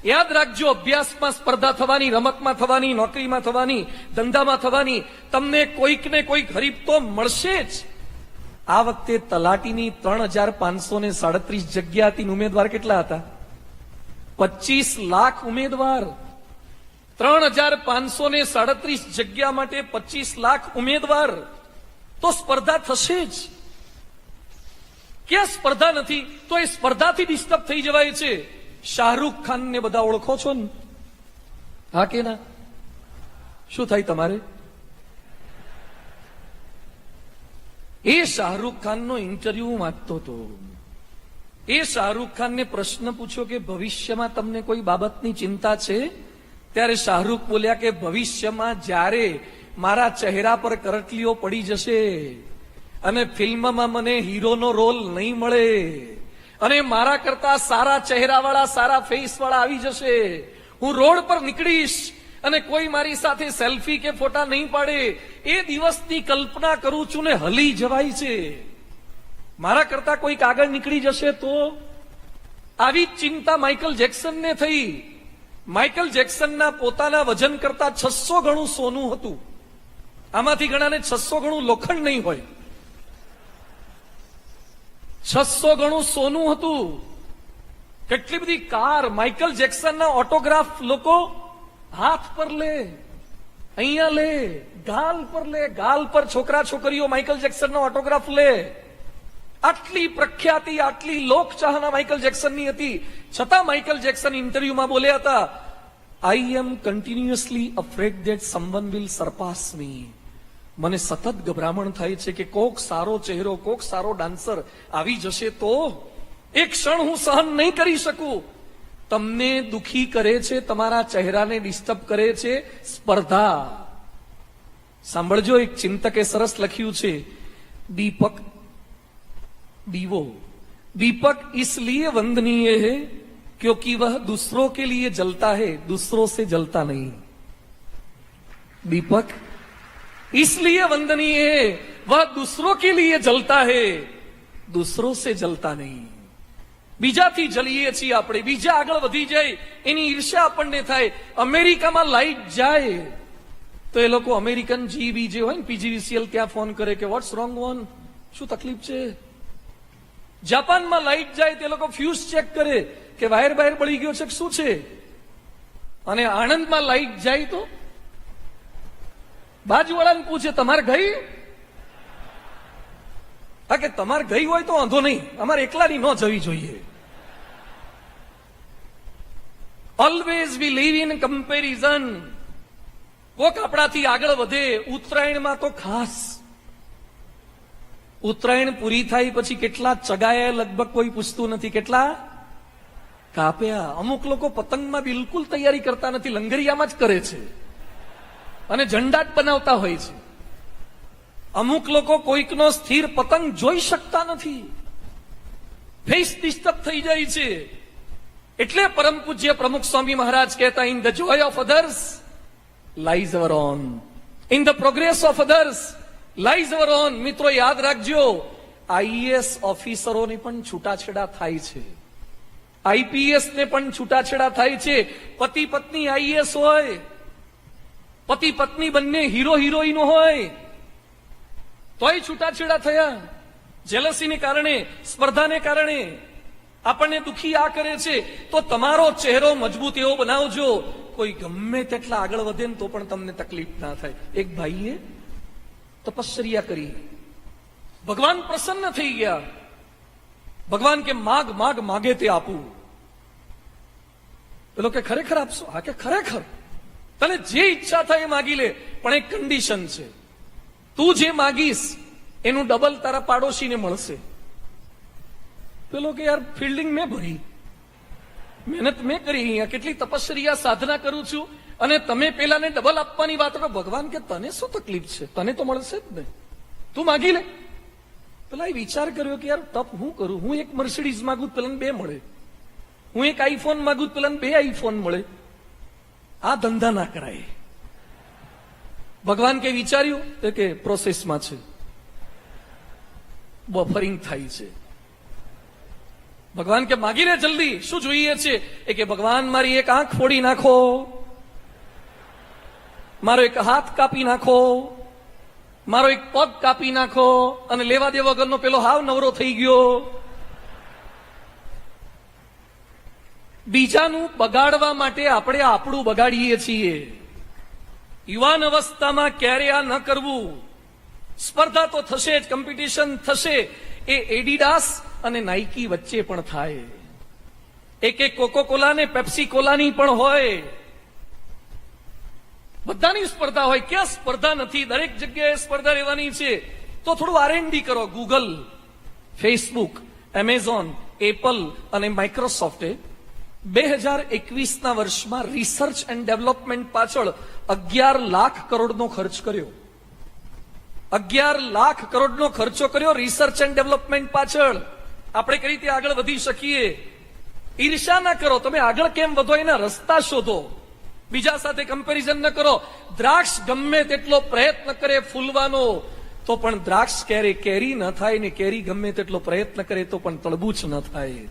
યાદ રાખજો, અભ્યાસમાં સ્પર્ધા થવાની, રમતમાં થવાની, નોકરીમાં થવાની, ધંધામાં થવાની, તમને કોઈક ને કોઈક હરીફ તો મળશે જ. આ વખતે તલાટીની 3,537 જગ્યા હતી. ઉમેદવાર કેટલા હતા? 25 લાખ ઉમેદવાર. 3,537 જગ્યા માટે 25 લાખ ઉમેદવાર. તો સ્પર્ધા થશે જ. ક્યાં સ્પર્ધા નથી? તો એ સ્પર્ધાથી ડિસ્ટર્બ થઈ જવાય છે. શાહરૂખ ખાન ને બધા ઓળખો છો ને? હા કે ના? શું થાય તમારે? એ શાહરૂખ ખાનનો ઇન્ટરવ્યુ વાંચતો હતો. એ શાહરૂખ ખાનને પ્રશ્ન પૂછ્યો કે ભવિષ્યમાં તમને કોઈ બાબતની ચિંતા છે? ત્યારે શાહરૂખ બોલ્યા કે ભવિષ્યમાં જ્યારે મારા ચહેરા પર કરટલીઓ પડી જશે અને ફિલ્મમાં મને હીરોનો રોલ નહીં મળે અને મારા કરતા સારા ચહેરાવાળા, સારા ફેસવાળા આવી જશે, હું રોડ પર નીકળીશ અને કોઈ મારી સાથે સેલ્ફી કે ફોટા નહીં પાડે, એ દિવસની કલ્પના કરું છું ને હલી જવાય છે. મારા કરતા કોઈક આગળ નીકળી જશે તો? આવી જ ચિંતા માઇકલ જેક્સનને થઈ. માઇકલ જેક્સનના પોતાના વજન કરતા 600 ગણું સોનું હતું. આમાંથી ઘણાને 600 ગણું લોખંડ નહીં હોય. 600 ગણું સોનું હતું. કેટલી બધી કાર. માઇકલ જેક્સનના ઓટોગ્રાફ લોકો હાથ પર લે, અહીંયા લે, ગાલ પર લે, ગાલ પર છોકરા છોકરીઓ માઇકલ જેક્સનનો ઓટોગ્રાફ લે. આટલી પ્રખ્યાતિ, આટલી લોકચાહના માઇકલ જેક્સનની હતી. છતાં માઇકલ જેક્સન ઇન્ટરવ્યુમાં બોલ્યા હતા, I am continuously afraid that someone will surpass me. મને સતત ગભરામણ થાય છે કે કોક સારો ચહેરો, કોક સારો ડાન્સર આવી જશે તો એક ક્ષણ હું સહન નહીં કરી શકું. તમને દુખી કરે છે, તમારા ચહેરાને ડિસ્ટર્બ કરે છે સ્પર્ધા. સાંભળજો, એક ચિંતકે સરસ લખ્યું છે, दीपक दीवो दीपक इसलिए वंदनीय है क्योंकि वह दूसरों के लिए जलता है, दूसरों से जलता नहीं. दीपक इसलिए वंदनीय है, वह दूसरों के लिए जलता है, दूसरों से जलता नहीं. બીજાથી જલીએ છીએ આપણે. બીજા આગળ વધી જાય એની ઈર્ષ્યા આપણને થાય. અમેરિકામાં લાઈટ જાય તો એ લોકો અમેરિકન જીબી જે હોય ને, પીજીવીસીએલ, ત્યાં ફોન કરે કે વોટ્સ રોંગ વન, શું તકલીફ છે. જાપાનમાં લાઈટ જાય તે લોકો ફ્યુઝ ચેક કરે કે વાયર બાયર બળી ગયો છે કે શું છે. અને આણંદમાં લાઈટ જાય તો બાજુવાળાને પૂછે તમારે ગઈ? હા, કે તમારે ગઈ હોય તો વાંધો નહીં, અમારે એકલાની ન જવી જોઈએ. Always we live in comparison. કોક આપણાથી આગળ વધે. ઉત્તરાયણમાં તો ખાસ. ઉત્તરાયણ પૂરી થાય પછી કેટલા ચગાયા લગભગ કોઈ પૂછતું નથી, કેટલા કાપ્યા. અમુક લોકો પતંગમાં બિલકુલ તૈયારી કરતા નથી, લંગરિયામાં જ કરે છે અને ઝંડા જ બનાવતા હોય છે. અમુક લોકો કોઈકનો સ્થિર પતંગ જોઈ શકતા નથી, ફેસ ડિસ્ટર્બ થઈ જાય છે. એટલે પરમ પૂજ્ય પ્રમુખ સ્વામી મહારાજ કહેતા, in the Joy of others lies hour on, in the progress of others lies hour on. મિત્રો યાદ રાખજો, આઈએએસ ઓફિસરોને પણ છૂટાછેડા થાય છે, આઈપીએસ ને પણ છૂટાછેડા થાય છે. પતિ પત્ની આઈએએસ હોય, પતિ પત્ની બંને હીરો હિરોઈન હોય, તોય છૂટાછેડા થયા. જેલસીને કારણે, સ્પર્ધાને કારણે આપણને દુખી આ કરે છે. તો તમારો ચહેરો મજબૂત એવો બનાવજો, કોઈ ગમે તેટલા આગળ વધે ને તો પણ તમને તકલીફ ના થાય. એક ભાઈએ તપશ્ચર્યા કરી, ભગવાન પ્રસન્ન થઈ ગયા. ભગવાન કે માગ માગ માગે તે આપું. પેલો કે ખરેખર આપશો? હા કે ખરેખર. તને જે ઈચ્છા થાય એ માગી લે, પણ એક કન્ડિશન છે, તું જે માગીશ એનું ડબલ તારા પાડોશીને મળશે. પેલો કે યાર ફિલ્ડિંગ મેં ભરી, મહેનત મેં કરી, અહીંયા કેટલી તપશ્ચર્યા સાધના કરું છું, અને તમે પેલાને ડબલ આપવાની વાત કરો. ભગવાન કે તને શું તકલીફ છે, તને તો મળશે જ ને, તું માગી લે. પેલા એ વિચાર કર્યો કે યાર તપ હું કરું, હું એક મર્સિડીઝ માગું પેલા 2 મળે, હું એક આઈફોન માગું પેલા 2 આઈફોન મળે, આ ધંધા ના કરાય. ભગવાન કે વિચાર્યું કે પ્રોસેસમાં છે, બફરિંગ થાય છે. ભગવાન કે માગી લે જલ્દી, શું જોઈએ છે? એ કે ભગવાન મારી એક આંખ ફોડી નાખો, મારો એક હાથ કાપી નાખો, મારો એક પગ કાપી નાખો, અને લેવા દે વગરનો પેલો હાવ નવરો થઈ ગયો. બીજાનું બગાડવા માટે આપણે આપણું બગાડીએ છીએ. યુવાન અવસ્થામાં ક્યારે આ ન કરવું. સ્પર્ધા તો થશે જ, કોમ્પિટિશન થશે. એ એડિડાસ અને નાઇકી વચ્ચે પણ થાય, એક કોકો કોલા ને પેપ્સી કોલાની પણ હોય, બધાની સ્પર્ધા હોય. ક્યાં સ્પર્ધા નથી? દરેક જગ્યાએ સ્પર્ધા રહેવાની છે. તો થોડું R&D કરો. ગૂગલ, ફેસબુક, એમેઝોન, એપલ અને માઇક્રોસોફ્ટે 2021ના વર્ષમાં રિસર્ચ એન્ડ ડેવલપમેન્ટ પાછળ 11 લાખ કરોડનો ખર્ચ કર્યો. 11 લાખ કરોડનો ખર્ચો કર્યો રિસર્ચ એન્ડ ડેવલપમેન્ટ પાછળ. આપણે કઈ રીતે આગળ વધી શકીએ? ઈર્ષા ના કરો, તમે આગળ કેમ વધો એના રસ્તા શોધો, બીજા સાથે કમ્પેરિઝન ન કરો. દ્રાક્ષ ગમે તેટલો પ્રયત્ન કરે ફૂલવાનો, તો પણ દ્રાક્ષ ક્યારે કેરી ન થાય, ને કેરી ગમે તેટલો પ્રયત્ન કરે તો પણ તળબૂચ ન થાય.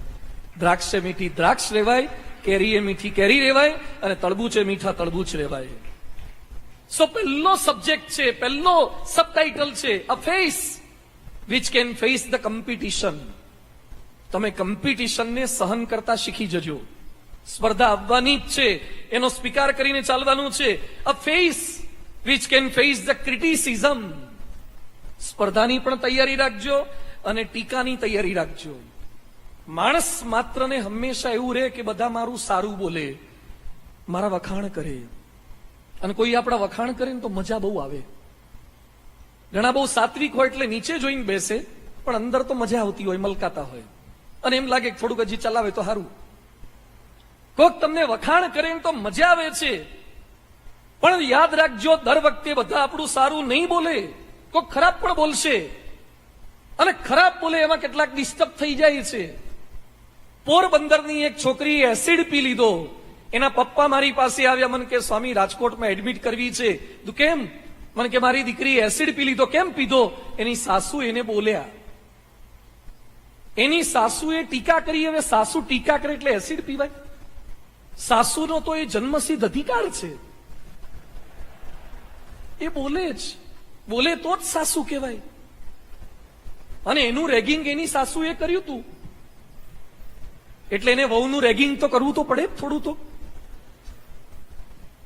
દ્રાક્ષે મીઠી દ્રાક્ષ રહેવાય, કેરીએ મીઠી કેરી રહેવાય, અને તળબૂચે મીઠા તળબૂચ રહેવાય. સો પહેલો સબ્જેક્ટ છે, પહેલો સબટાઇટલ છે, a face which can face the competition. તમે કોમ્પિટિશનને સહન કરતા શીખી જજો. સ્પર્ધા આવવાની જ છે, એનો સ્વીકાર કરીને ચાલવાનું છે. A face which can face the criticism. સ્પર્ધાની પણ તૈયારી રાખજો અને ટીકાની તૈયારી રાખજો. માણસ માત્રને હંમેશા એવું રહે કે બધા મારું સારું બોલે, મારા વખાણ કરે, અને કોઈ આપણા વખાણ કરે ને તો મજા બહુ આવે. ઘણા બહુ સાત્વિક હોય એટલે નીચે જોઈને બેસે, પણ અંદર તો મજા આવતી હોય, મલકાતા હોય, અને એમ લાગે કે થોડુંક હજી ચલાવે તો સારું. કોક તમને વખાણ કરે તો મજા આવે છે, પણ યાદ રાખજો દર વખતે બધા આપણું સારું નહીં બોલે, કોક ખરાબ પણ બોલશે, અને ખરાબ બોલે એમાં કેટલાક ડિસ્ટર્બ થઈ જાય છે. પોરબંદરની એક છોકરી એસિડ પી લીધો, એના પપ્પા મારી પાસે આવ્યા, મને કે સ્વામી રાજકોટમાં એડમિટ કરવી છે. તું કેમ? મને કે મારી દીકરી એસિડ પી લીધો. કેમ પીધો? એની સાસુ એને બોલ્યા, એની સાસુએ ટીકા કરી. હવે સાસુ ટીકા કરે એટલે એસિડ પીવાય? સાસુનો તો એ જન્મસિદ્ધ અધિકાર છે, એ બોલે જ, બોલે તો જ સાસુ કહેવાય. અને એનું રેગિંગ એની સાસુએ કર્યું તું, એટલે એને વહુનું રેગિંગ તો કરવું તો પડે થોડું તો.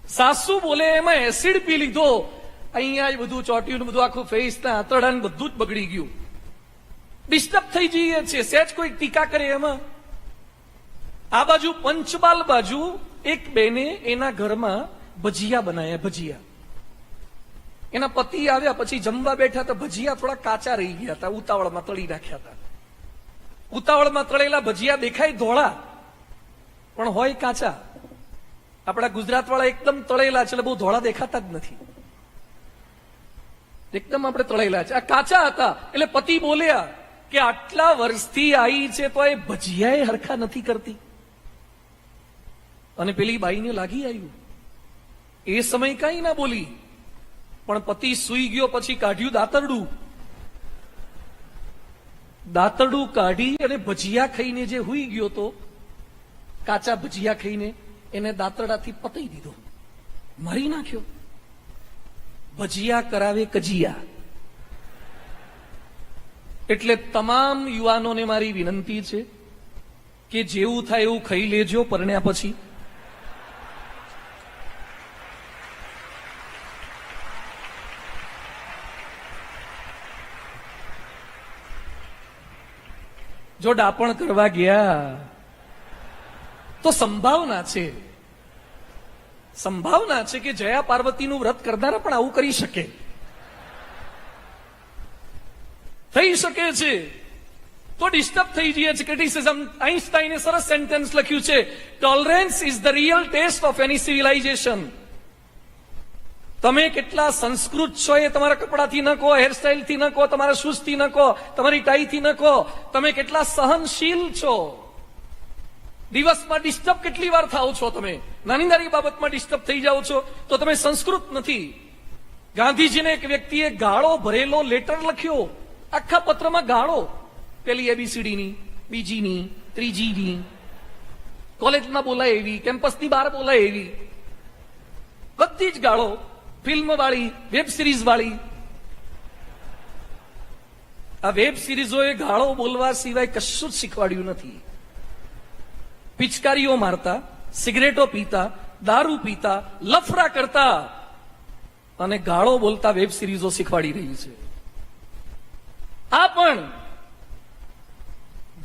સાસુ બોલે એમાં એસિડ પી લીધો, અહીંયા બધું ચોટ્યું, બધું આખું ફેસ ના આંતરડા બધું જ બગડી ગયું. ડિસ્ટર્બ થઈ જઈએ છે, સહેજ કોઈ ટીકા કરે એમાં. આ બાજુ પંચબાલ બાજુ એક બેને એના ઘરમાં ભજીયા બનાયા. ભજીયા એના પતિ આવ્યા પછી જમવા બેઠા તો ભજીયા થોડા કાચા રહી ગયા હતા, ઉતાવળમાં તળી નાખ્યા હતા. ઉતાવળમાં તળેલા ભજીયા દેખાય ધોળા, પણ હોય કાચા. આપણા ગુજરાત વાળા એકદમ તળેલા છે એટલે બહુ ધોળા દેખાતા જ નથી, એકદમ આપણે તળેલા છે. આ કાચા હતા એટલે પતિ બોલ્યા કે આટલા વર્ષથી આવી છે તો એ ભજીયા હરખા નથી કરતી. અને પેલી બાઈને લાગી આવ્યું. એ સમય કઈ ના બોલી, પણ પતિ સૂઈ ગયો પછી કાઢ્યું દાતરડું. દાતરડું કાઢી અને ભજીયા ખાઈને જે હુઈ ગયો તો, કાચા ભજીયા ખાઈને એને દાતરડાથી પતાઈ દીધો, મારી નાખ્યો. ભજીયા કરાવે કજિયા. એટલે તમામ યુવાનોને મારી વિનંતી છે કે જેવું થાય એવું ખાઈ લેજો પરણ્યા પછી. જો ડાપણ કરવા ગયા તો સંભાવના છે કે જયા પાર્વતીનું વ્રત કરનારા પણ આવું કરી શકે, થઈ શકે છે. તો ડિસ્ટર્બ થઈ જઈએ છે. ક્રિટિસિઝમ. આઈન્સ્ટાઈને સરસ સેન્ટેન્સ લખ્યું છે, tolerance is the real test of any civilization. તમે કેટલા સંસ્કૃત છો એ તમારા કપડાથી ન કહો, હેરસ્ટાઇલથી ન કહો, તમારા શૂઝથી ન કહો, તમારી ટાઈથી ન કહો. તમે કેટલા સહનશીલ છો. દિવસમાં ડિસ્ટર્બ કેટલી વાર થાઓ છો તમે, નાની નાની બાબતમાં ડિસ્ટર્બ થઈ જાઓ છો, તો તમે સંસ્કૃત નથી. ગાંધીજીને એક વ્યક્તિએ ગાળો ભરેલો લેટર લખ્યો, આખા પત્રમાં ગાળો, પેલી એબીસીડીની, બીજીની, ત્રીજીની, કોલેજમાં બોલાય એવી, કેમ્પસની બહાર બોલાય એવી, બધી જ ગાળો, ફિલ્મ વાળી, વેબ સિરીઝ વાળી. આ વેબ સિરીઝોએ ગાળો બોલવા સિવાય કશું જ શીખવાડ્યું નથી. પિચકારીઓ મારતા, સિગરેટો પીતા, દારૂ પીતા, લફરા કરતા અને ગાળો બોલતા વેબ સિરીઝો શીખવાડી રહી છે. આ પણ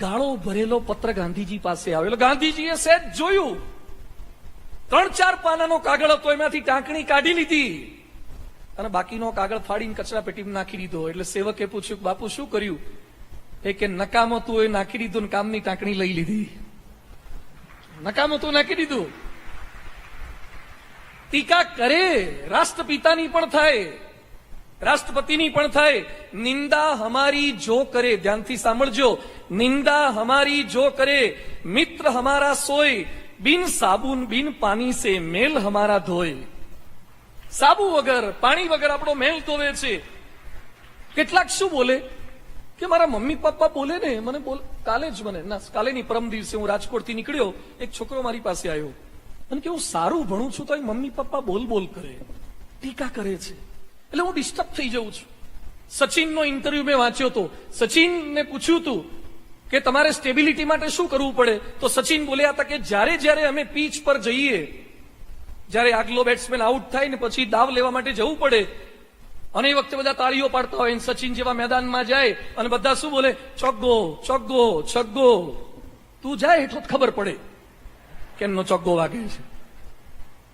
ગાળો ભરેલો પત્ર ગાંધીજી પાસે આવેલો. ગાંધીજીએ સહેજ જોયું, 3-4 પાનાનો કાગળ હતો, એમાંથી ટાંકણી કાઢી લીધી અને બાકીનો કાગળ ફાડીને કચરા પેટીમાં નાખી દીધો. એટલે સેવકે પૂછ્યું, બાપુ શું કર્યું? એ કે નકામો તું એ નાખી દીધું ને કામની ટાંકણી લઈ લીધી. નકામો તું નાખી દીધું. ટીકા કરે રાષ્ટ્રપિતાની પણ થાય, રાષ્ટ્રપતિની પણ થાય. નિંદા હમારી જો કરે, ધ્યાનથી સાંભળજો, નિંદા હમારી જો કરે, મિત્ર હમારા સોય, બિન સાબુન બિન પાણી સે મેલ હમારા ધોય. સાબુ વગર, પાણી વગર આપણો મેલ ધોવે છે. કેટલાક શું બોલે કે મારા મમ્મી પપ્પા બોલે ને, મને બોલ. કાલે ની પરમ દિવસે હું રાજકોટથી નીકળ્યો, એક છોકરો મારી પાસે આવ્યો અને કે હું સારું ભણું છું તો મમ્મી પપ્પા બોલ કરે, ટીકા કરે છે, એટલે હું ડિસ્ટર્બ થઈ જઉં છું. સચિનનો ઇન્ટરવ્યુ મેં વાંચ્યો હતો. સચિનને પૂછ્યું હતું કે તમારે સ્ટેબિલિટી માટે શું કરવું પડે, તો સચિન બોલ્યા હતા કે જ્યારે અમે પીચ પર જઈએ, જ્યારે આગલો બેટ્સમેન આઉટ થાય ને પછી દાવ લેવા માટે જવું પડે અને એ વખતે બધા તાળીઓ પાડતા હોય, સચિન જેવા મેદાનમાં જાય અને બધા શું બોલે, ચોગ્ગો ચોગ્ગો છગ્ગો. તું જાય એટલું જ ખબર પડે કે એમનો ચોગ્ગો વાગે છે.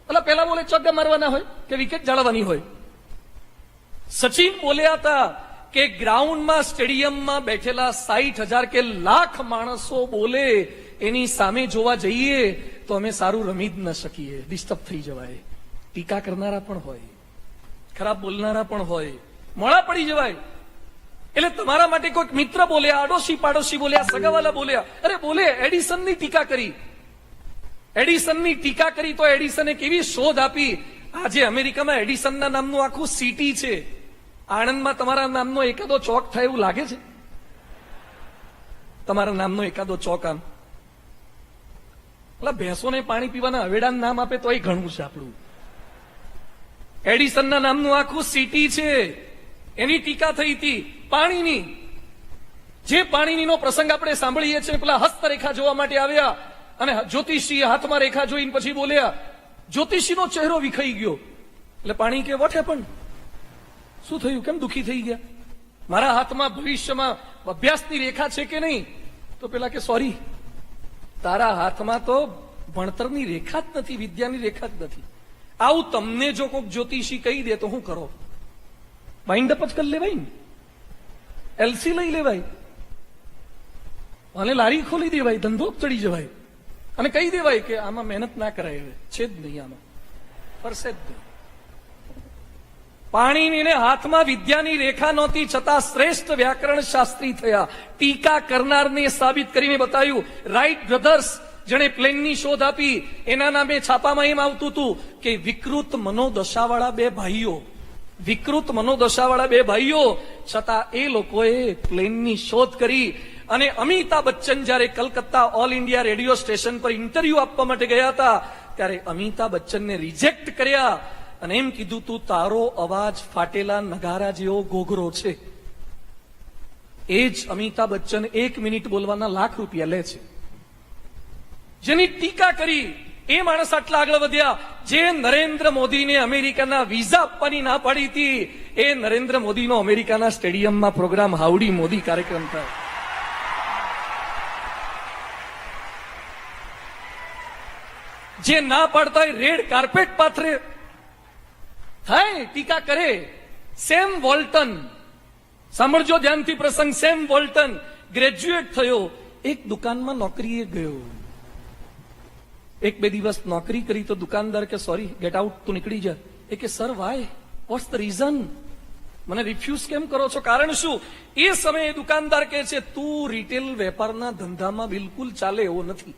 એટલે પેલા બોલે ચોગ્ગા મારવાના હોય કે વિકેટ જાળવવાની હોય. સચિન બોલ્યા હતા કે ગ્રાઉન્ડમાં, સ્ટેડિયમમાં બેઠેલા 60,000 કે લાખ માણસો બોલે, એની સામે જોવા જઈએ તો અમે સારું રમી જ ન શકીએ, ડિસ્ટર્બ થઈ જવાય. ટીકા કરનારા પણ હોય, ખરાબ બોલનારા પણ હોય, મોડા પડી જવાય. એટલે તમારા માટે કોઈક મિત્ર બોલ્યા, આડોશી પાડોશી બોલ્યા, સગાવાલા બોલ્યા, અરે બોલે એડિસનની ટીકા કરી, એડિસનની ટીકા કરી તો એડિસને કેવી શોધ આપી. આજે અમેરિકામાં એડિસનના નામનું આખું સિટી છે. આણંદમાં તમારા નામનો એકાદો ચોક થાય એવું લાગે છે? તમારા નામનો એકાદો ચોક આમ એટલે ભેંસોને પાણી પીવાના હવેડાનું નામ આપે તો એ ઘણું છે આપણું. એડિસનના નામનું આખું સિટી છે. એની ટીકા થઈ હતી પાણીની. જે પાણીનો પ્રસંગ આપણે સાંભળીએ છીએ, પેલા હસ્તરેખા જોવા માટે આવ્યા અને જ્યોતિષીએ હાથમાં રેખા જોઈને પછી બોલ્યા. જ્યોતિષીનો ચહેરો વિખાઈ ગયો. એટલે પાણી કે વોટ હેપન, શું થયું, કેમ દુખી થઈ ગયા? મારા હાથમાં ભવિષ્યમાં અભ્યાસની રેખા છે કે નહીં? તો પેલા કે સોરી, તારા હાથમાં તો ભણતરની રેખા જ નથી, વિદ્યાની રેખા જ નથી. આવું તમને જો કોઈક જ્યોતિષી કહી દે તો શું કરો? બાઇન્ડ અપ જ કરી લેવાય ને, એલસી લઈ લેવાય અને લારી ખોલી દેવાય, ધંધો ચડી જવાય અને કહી દેવાય કે આમાં મહેનત ના કરાય, હવે છે જ નહીં, આમાં ફરશે જ નહીં. પાણીની હાથમાં વિદ્યાની રેખા નહોતી છતાં શ્રેષ્ઠ વ્યાકરણ શાસ્ત્રી થયા. ટીકા કરનારને સાબિત કરીને બતાવ્યું. રાઇટ બ્રધર્સ, જેણે પ્લેનની શોધ આપી, એના નામે છાપામાં એમ આવતું હતું કે વિકૃત મનોદશાવાળા બે ભાઈઓ, વિકૃત મનોદશાવાળા બે ભાઈઓ, છતાં એ લોકોએ પ્લેનની શોધ કરી. અને અમિતાભ બચ્ચન જયારે Calcutta all India radio station પર ઇન્ટરવ્યુ આપવા માટે ગયા હતા, ત્યારે અમિતાભ બચ્ચનને રિજેક્ટ કર્યા અને એમ કીધું, તું તારો અવાજ ફાટેલા નગારા જેવો ઘોઘરો છે. એ જ અમિતાભ બચ્ચન 1 મિનિટ બોલવાના લાખ રૂપિયા લે છે. જેની ટીકા કરી એ માણસ આટલા આગળ વધ્યા. જે નરેન્દ્ર મોદીને અમેરિકાના વિઝા આપવાની ના પાડી હતી, એ નરેન્દ્ર મોદીનો અમેરિકાના સ્ટેડિયમમાં પ્રોગ્રામ હાઉડી મોદી કાર્યક્રમ થાય. જે ના પાડતા હોય રેડ કાર્પેટ પાથરે, થાય ટીકા કરે. સેમ વોલ્ટન, સાંભળજો ધ્યાનથી પ્રસંગ. સેમ વોલ્ટન ગ્રેજ્યુએટ થયો, એક દુકાનમાં નોકરીએ ગયો. એક બે દિવસ નોકરી કરી તો દુકાનદાર કે સોરી ગેટ આઉટ, તું નીકળી જા. એ કે sir why, what's the reason, મને રિફ્યુઝ કેમ કરો છો, કારણ શું? એ સમયે દુકાનદાર કહે છે તું રિટેલ વેપારના ધંધામાં બિલકુલ ચાલે એવો નથી,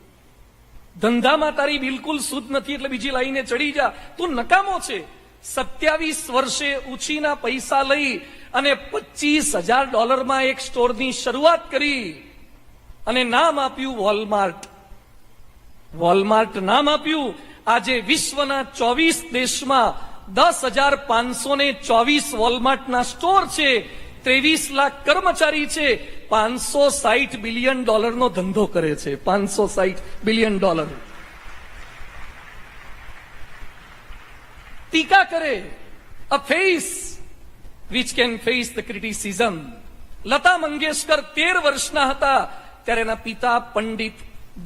ધંધામાં તારી બિલકુલ શુદ્ધ નથી, એટલે બીજી લાઈને ચડી જા, તું નકામો છે. 27 વર્ષે ઉછીના પૈસા લઈ અને $25,000 એક સ્ટોરની શરૂઆત કરી અને નામ આપ્યું વોલમાર્ટ. વોલમાર્ટ નામ આપ્યું. આજે વિશ્વના 24 દેશમાં 10,524 વોલમાર્ટના સ્ટોર છે, 23 લાખ કર્મચારી છે, $560 બિલિયન નો ધંધો કરે છે. $560 બિલિયન. ટીકા કરે, a face which can face the criticism. Lata Mangeshkar 13 વર્ષના હતા ત્યારે એના પિતા પંડિત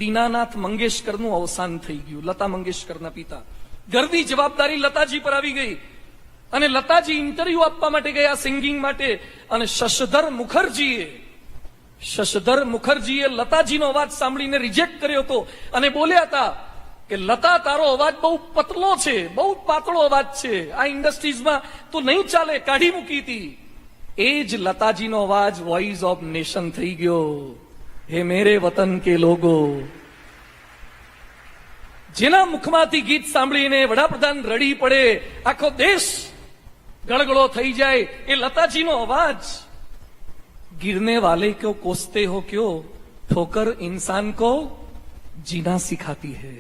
દીનાનાથ મંગેશકરનું અવસાન થઈ ગયું. લતા મંગેશકરના પિતા. ઘરની જવાબદારી લતાજી પર આવી ગઈ અને લતાજી ઇન્ટરવ્યુ આપવા માટે ગયા સિંગિંગ માટે, અને શશધર મુખર્જીએ લતાજીનો અવાજ સાંભળીને રિજેક્ટ કર્યો હતો અને બોલ્યા હતા કે લતા તારો અવાજ બહુ પતલો છે, બહુ પાતળો અવાજ છે, આ ઇન્ડસ્ટ્રીઝમાં તો નહીં ચાલે, કાઢી મૂકી હતી. એ જ લતાજીનો અવાજ વોઇસ ઓફ નેશન થઈ ગયો. હે મેરે વતન કે લોગો. જેના મુખમાંથી ગીત સાંભળીને વડાપ્રધાન રડી પડે, આખો દેશ ગળગળો થઈ જાય, એ લતાજીનો અવાજ. गिरने वाले को कोसते हो क्यों, ठोकर इंसान को जीना सिखाती है.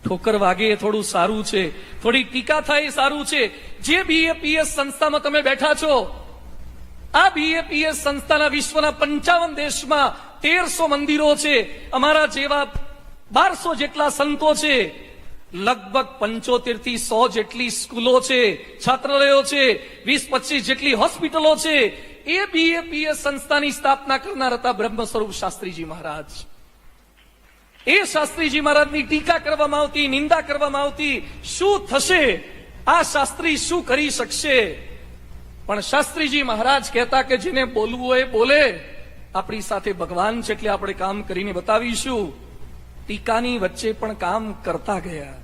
ઠોકર વાગે એ થોડું સારું છે, થોડી ટીકા થાય એ સારું છે. જે બીએપીએસ સંસ્થામાં તમે બેઠા છો, આ બીએપીએસ સંસ્થાના વિશ્વના 55 દેશમાં 1300 મંદિરો છે, અમારા જેવા 1200 જેટલા સંતો છે, લગભગ 75 થી 100 જેટલી સ્કૂલો છે, છાત્રાલયો છે, 20-25 જેટલી હોસ્પિટલો છે. એ બીએપીએસ સંસ્થાની સ્થાપના કરનાર હતા બ્રહ્મ સ્વરૂપ શાસ્ત્રીજી મહારાજ. એ શાસ્ત્રીજી મહારાજની ટીકા કરવામાં આવતી, નિંદા કરવામાં આવતી. શું થશે, આ શાસ્ત્રી શું કરી શકશે? પણ શાસ્ત્રીજી મહારાજ કહેતા કે જેને બોલવું હોય બોલે, આપણી સાથે ભગવાન છે એટલે આપણે કામ કરીને બતાવીશું. ટીકાની વચ્ચે પણ કામ કરતા ગયા.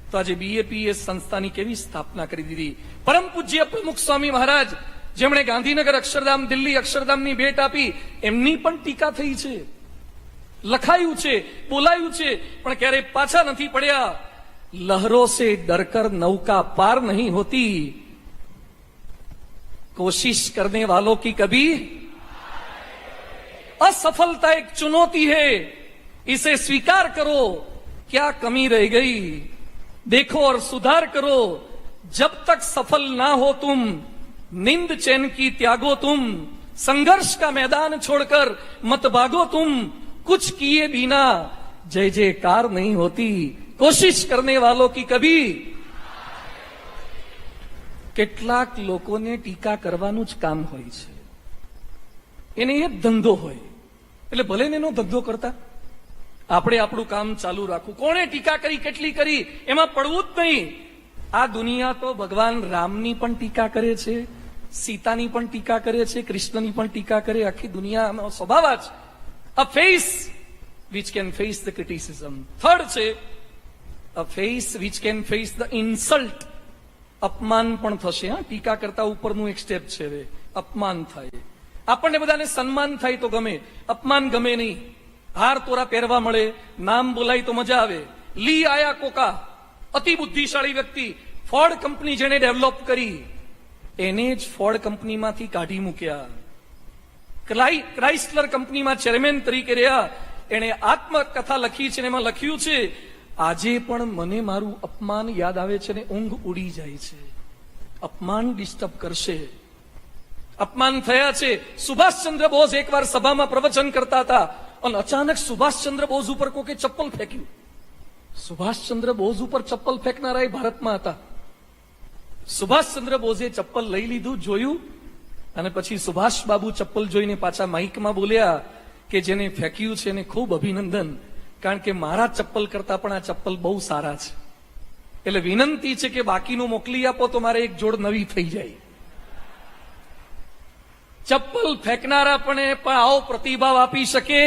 તો આજે બીએપીએસ સંસ્થાની કેવી સ્થાપના કરી દીધી. પરમ પૂજ્ય પ્રમુખ સ્વામી મહારાજ, જેમણે ગાંધીનગર અક્ષરધામ, દિલ્હી અક્ષરધામની ભેટ આપી, એમની પણ ટીકા થઈ છે, લખાયું છે, બોલાયું છે, પણ ક્યારેય પાછા નથી પડ્યા. લહરો સે ડરકર નૌકા પાર નહીં હોતી, कोशिश करने वालों की कभी असफलता एक चुनौती है, इसे स्वीकार करो. क्या कमी रह गई देखो और सुधार करो. जब तक सफल ना हो तुम, निंद चैन की त्यागो तुम, संघर्ष का मैदान छोड़कर मत भागो तुम. कुछ किए बिना जय जयकार नहीं होती, कोशिश करने वालों की कभी. કેટલાક લોકોને ટીકા કરવાનું જ કામ હોય છે, એને એ ધંધો હોય, એટલે ભલે ને એનો ધંધો કરતા આપણે આપણું કામ ચાલુ રાખવું. કોણે ટીકા કરી, કેટલી કરી, એમાં પડવું જ નહીં. આ દુનિયા તો ભગવાન રામની પણ ટીકા કરે છે, સીતાની પણ ટીકા કરે છે, કૃષ્ણની પણ ટીકા કરે. આખી દુનિયાનો સ્વભાવ જ a face which can face the criticism. Third છે a face which can face the insult. અપમાન પણ થશે. હા, ટીકા કરતા ઉપરનું એક સ્ટેપ છે, હવે અપમાન થાય. આપણને બધાને સન્માન થાય તો ગમે, અપમાન ગમે નહીં. હાર તોરા પહેરવા મળે, નામ બોલાય તો મજા આવે. લી આયા કોકા, અતિ બુદ્ધિશાળી વ્યક્તિ, ફોર્ડ કંપની જેને ડેવલપ કરી, એને જ ફોર્ડ કંપનીમાંથી કાઢી મૂક્યા. ક્રાઇસ્ટલર કંપનીમાં ચેરમેન તરીકે રહ્યા. એને આત્મકથા લખી છે, એમાં લખ્યું છે, આજે પણ મને મારું અપમાન યાદ આવે છે ને ઊંઘ ઉડી જાય છે. અપમાન ડિસ્ટર્બ કરશે. અપમાન થયા છે. સુભાષચંદ્ર બોઝ એકવાર સભામાં પ્રવચન કરતા હતા અને અચાનક સુભાષચંદ્ર બોઝ ઉપર કોકે ચપ્પલ ફેંક્યું. સુભાષચંદ્ર બોઝ ઉપર ચપ્પલ ફેંકનારા એ ભારતમાં હતા. સુભાષચંદ્ર બોઝે ચપ્પલ લઈ લીધું, જોયું, અને પછી સુભાષ બાબુ ચપ્પલ જોઈને પાછા માઇકમાં બોલ્યા કે જેને ફેંક્યું છે એને ખૂબ અભિનંદન, કારણ કે મારા ચપ્પલ કરતા પણ આ ચપ્પલ બહુ સારા છે, એટલે વિનંતી છે કે બાકીનું મોકલી આપો તો મારે એક જોડ નવી થઈ જાય. ચપ્પલ ફેંકનારા પણ આવો પ્રતિભાવ આપી શકે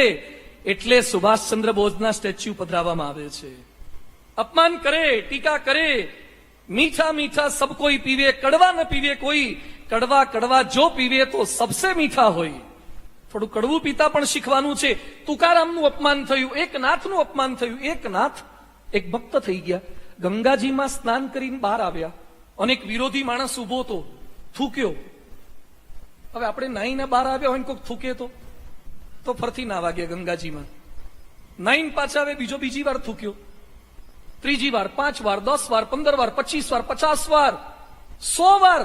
એટલે સુભાષચંદ્ર બોઝના સ્ટેચ્યુ પધરાવવામાં આવે છે. અપમાન કરે, ટીકા કરે, મીઠા મીઠા સબ કોઈ પીવે, કડવા ન પીવે કોઈ, કડવા કડવા જો પીવે તો સબસે મીઠા હોય. થોડું કડવું પીતા પણ શીખવાનું છે. તુકારામનું અપમાન થયું, એકનાથનું અપમાન થયું. એકનાથ એક ભક્ત થઈ ગયા, ગંગાજીમાં સ્નાન કરીને બહાર આવ્યા અને એક વિરોધી માણસ ઉભો હતો, થૂક્યો. હવે આપણે નાઈને બહાર આવ્યા હોય ને કોઈક થૂકે તો ફરથી ના વાગે ગંગાજીમાં. નાઈન પાછા આવે, બીજી વાર થૂક્યો, ત્રીજી વાર, 5 વાર, 10 વાર, 15 વાર, 25 વાર, 50 વાર, 100 વાર.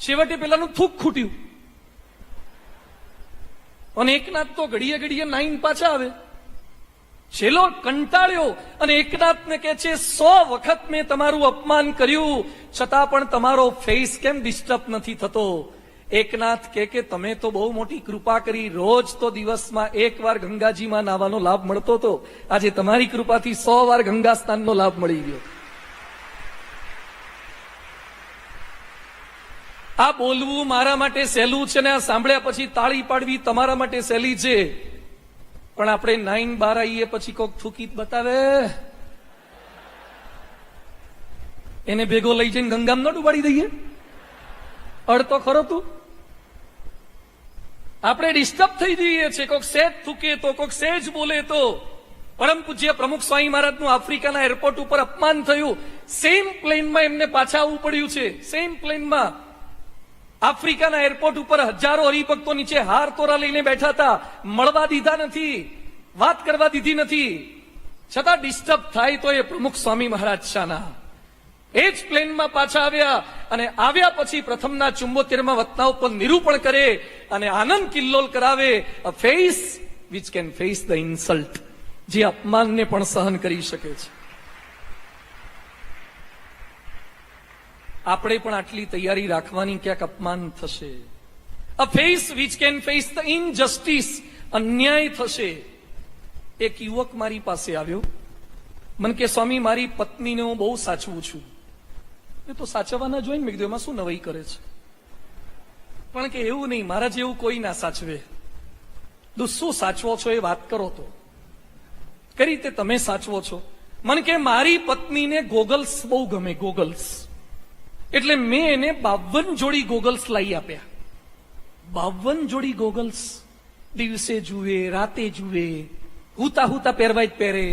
છેવટે પેલાનું થૂક ખૂટ્યું અને એકનાથ તો ઘડીએ ઘડીએ નાઈન પાછા આવે. છેલ્લો કંટાળ્યો અને એકનાથને કહે છે, 100 વખત મેં તમારું અપમાન કર્યું છતાં પણ તમારો ફેસ કેમ ડિસ્ટર્બ નથી થતો? એકનાથ કે તમે તો બહુ મોટી કૃપા કરી, રોજ તો દિવસમાં 1 વાર ગંગાજીમાં નાવાનો લાભ મળતો હતો, આજે તમારી કૃપાથી 100 વાર ગંગા સ્નાનનો લાભ મળી ગયો. આ બોલવું મારા માટે સહેલું છે ને આ સાંભળ્યા પછી તાળી પાડવી તમારા માટે સહેલી છે, પણ આપણે 9 બાર આવીએ પછી કોક થૂકી બતાવે એને ભેગો લઈ જઈને ગંગામાં ન ડુબાડી દઈએ? અડતો ખરો તું? આપણે ડિસ્ટર્બ થઈ જઈએ છે, કોક સેજ થૂકે તો, કોક સેજ બોલે તો. પરમ પૂજ્ય પ્રમુખ સ્વામી મહારાજનું આફ્રિકાના એરપોર્ટ ઉપર અપમાન થયું, સેમ પ્લેનમાં એમને પાછા આવવું પડ્યું છે. સેમ પ્લેનમાં આફ્રિકાના એરપોર્ટ ઉપર હજારો હરિભક્તો નીચે હાર તોરા લઈને બેઠા હતા, મળવા દીધા નથી, વાત કરવા દીધી નથી, છતાં ડિસ્ટર્બ થાય તો એ પ્રમુખ સ્વામી મહારાજ શાના. એ જ પ્લેનમાં પાછા આવ્યા અને આવ્યા પછી પ્રથમના 74માં વતના ઉપર નિરૂપણ કરે અને આનંદ કિલ્લોલ કરાવે. A face which can face the insult, જે અપમાનને પણ સહન કરી શકે છે. આપણે પણ આટલી તૈયારી રાખવાની, ક્યાંક અપમાન થશે. A face which can face the injustice, અન્યાય થશે. એક યુવક મારી પાસે આવ્યો, મને કે સ્વામી મારી પત્નીને હું બહુ સાચવું છું. એ તો સાચવવાના જોઈને મેં કીધું એમાં શું નવાઈ કરે છે? પણ કે એવું નહીં, મારા જેવું કોઈ ના સાચવે. શું સાચવો છો એ વાત કરો તો. કઈ રીતે તમે સાચવો છો? મને કે મારી પત્નીને ગોગલ્સ બહુ ગમે, ગોગલ્સ. એટલે મેં એને 52 જોડી ગોગલ્સ લાવી આપ્યા. 52 જોડી ગોગલ્સ, દિવસે જુએ, રાતે જુએ, હુતા હુતા પહેરવાય જ પહેરે.